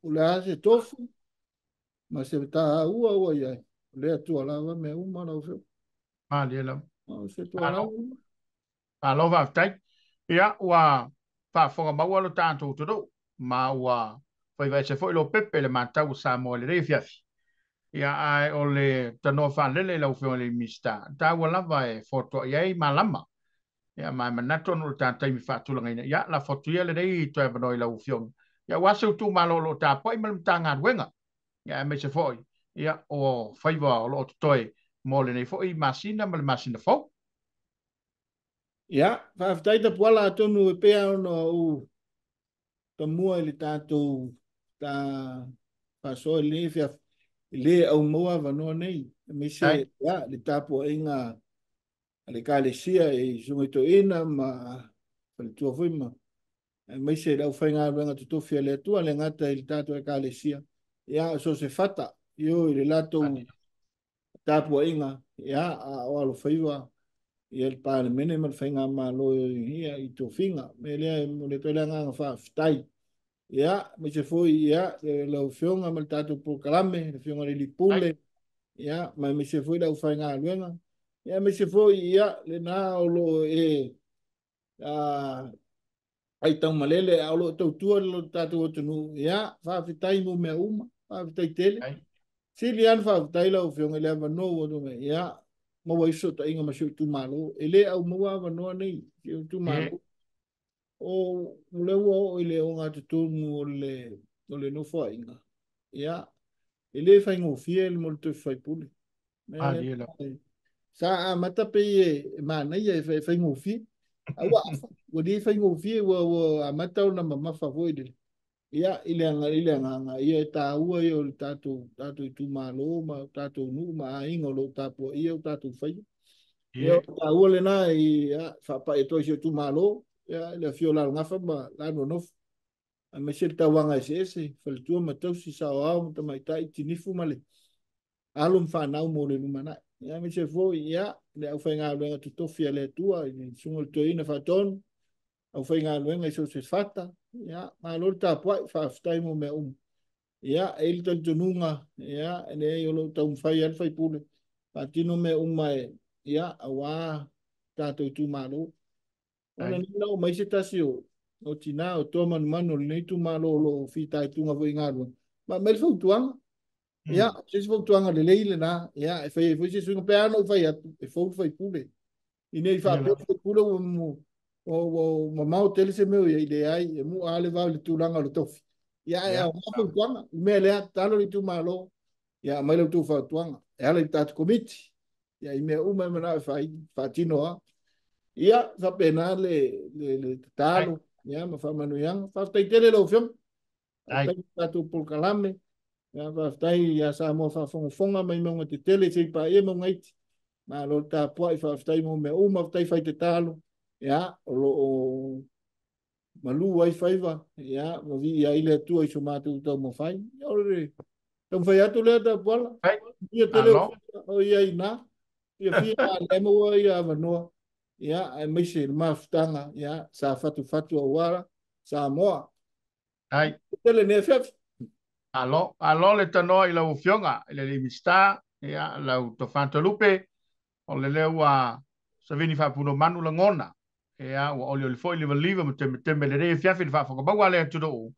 Ula se tofu. Ma se ta ua ia. Le tu ala va me uma na o fe. Padelo. Se tu ala. Alo va tai. Ia wa fa fonga maua lo tanto todo. Ma wa vai se foi lo pepe le matau Samoa le fiafi. Ia ai o le tano fa lele la ufo le mista. Ta wa lava e foto ia malama. Ia mai manato no tanta mi fa tulanga ina. Ia la foto ia le dei to e banoi la ufo. Ia wa se tu malo lo ta poi mal tanga wenga. Ia me se foi. Ia o faiva o lo toi mo le nei foi masina mal masina fo. Ia, whaafitai ta puala atonu e pea ono u ta mua ili tātou ta whasoa le fia le au mua wanoa nei. Me se, ia, le tāpua inga le kāle sia e sungito ina ma whale tua whima. Me se lau whainga ruenga tutofia le atua le ngata ili tātou e kāle sia. Ia, so se whata, io i le lātou tāpua inga, ia, a o alo whaiwa. Ia le pāle mene ma le whainga ma lo ia i tō whinga. Me lea mo le toila nganga whaafitai. Ia, me se foi, ia, lau whionga ma le tātou pōkalame, le whionga le lipule. Ia, ma me se foi lau whainga luenga. Ia, me se foi, ia, le nā o lo ai tau malele, a lo tau tua lo tātou o tunu. Ia, whaafitai mo mea uma, whaafitai tele. Si li an whaafitai lau whionga le avano o tume. Ia, maua iso ta inga masio tu malo ele au maua vanoa nei tu malo o mule o ile o nga tu o le no fo inga ya ele fa ngo fiel mo te fa pule sa mata pe ma na ye fa ngo fi awa o di fa ngo fi o mata na mama fa voide ya ile nga ia ta ua yo tatu tu malo ma tatu nu ma inga lo tapo ia tatu fa Yo ta ole na i fa pa e toisi tu malo ya le fiola ngafa ba la no no a me se ta wanga ese fa tu ma to si sa wa ta mai ta tinifu male alum fa na mo le mana ya me se fo ya le au fa nga le tu to fia le tua ni sungo to ina fa ton au fa nga le so se fata ya ma lo ta po fa sta mo me ya el to tununga ya ne yo lo ta un fa ya fa pule patino me mai ia awa tātou tu malo. Ona ni lau mai se tasi o tina o tō manu nei tu malo lo fitai tunga fo ingaru. Ma mel fau tuanga. Ia, se fau tuanga le leile na. Ia, e fai se sunga pe ano fai atu. E fau fai pule. I nei fai pule o mamau tele se meu ia i le ai. E mu ale vau le tūranga lo tofi. Ia, e au fau tuanga. Me lea talo ni tu malo. Ia, mai lau tu fau tuanga. E ala i tātou komiti. Ia i mea uma mana fai tinoa. Ia fa pena le talo. Ia ma fa manu yang. Fa tai tele lo fiam. Tai tatu polkalame. Ia fa tai ia Samoa fa fonga mai monga te tele se pa e monga iti. Ma lo ta poi fa tai mo mea uma tai fai te talo. Ia o malu ai faiva. Ia mo vi ia ile tu ai sumatu to mo fai. Ia ore. Tom fai atu le ta pola. Ia tele o ia ina. Ia fia le mo ia vanoa ia ai mai se maftanga ia sa fatu o wara Samoa ai tele ne fef alo le tano i lau fionga i le limista ia lau to Toelupe o le leua sa vini fa puno manu la ngona ia o oli foi le liva me le re fiafi fa fo ba wale tu do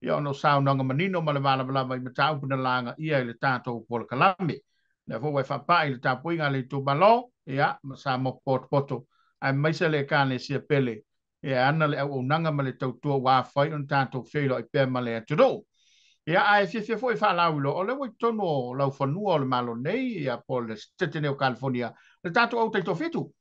ia no sa no manino ma le vala mai matau puna langa ia le tato por kalame le fo wa fa pa il tapu inga le tu balo ia sa mo poto ai mai se le kane sia pele ia ana le o nanga ma le tau tu wa fai on tato felo i pe ma le tu do ia ai se foi fa la ulo o le wo tono la fonu o le malo nei ia por le stete neo California le tato o te to fitu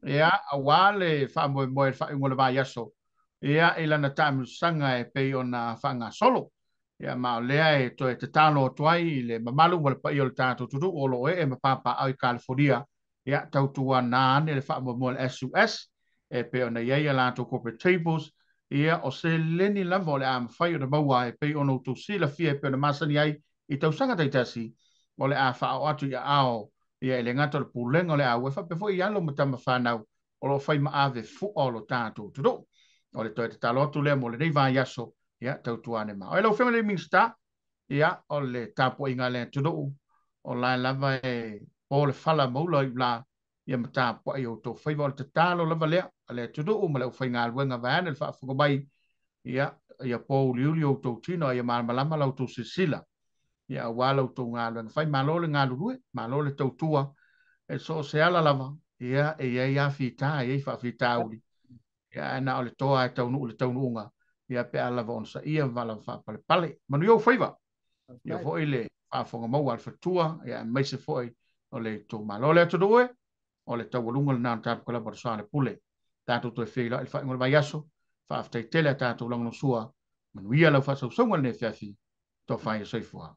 ia awale fa mo fa ngole va yaso ia ila na tamu sanga e pe ona fanga solo ya ma lea e to te tano tuai le mamalu wala pa yo tato tu o lo e ma papa ai California ya tau tua na ne le fa mo SUS e pe ona ia la to corporate tables ia o se leni la vole am fai o maua e pe ono tu sila fie pe ona masani ai I tau sanga tai tasi o le a fa o atu ia ao ia le ngata le pulenga le a wefa pe fo ia lo matama whanau o lo fai ma ave fu o lo tato tu do o le toi te talo atu le mo le nei va yaso ia tau tuane ma. O lo family minsta ia o le tapo inga le tudu o la lava e o le fala maula I la ia mata po ai o to faiva o te talo lava le tudu ma le fai ngā luenga vana le whaafuka bai ia po liuli o to tino ia malama lau to sisila ia wala o to ngā luenga fai malo le ngā lurue malo le tau tua e so se ala lava ia ia fita ia fita uli ia na o le toa e tau nuunga ia pe ala va onsa ia vala fa pale manu yo faiva ia foi le fa fonga mau al fatua ia mai se foi o le to malo le to doe o le tau lunga na ta ko la persona pule tanto to fila il fa ngol vaiaso fa afta tele tanto long no sua manu ia la fa so ngol ne fafi to fa ia soi fua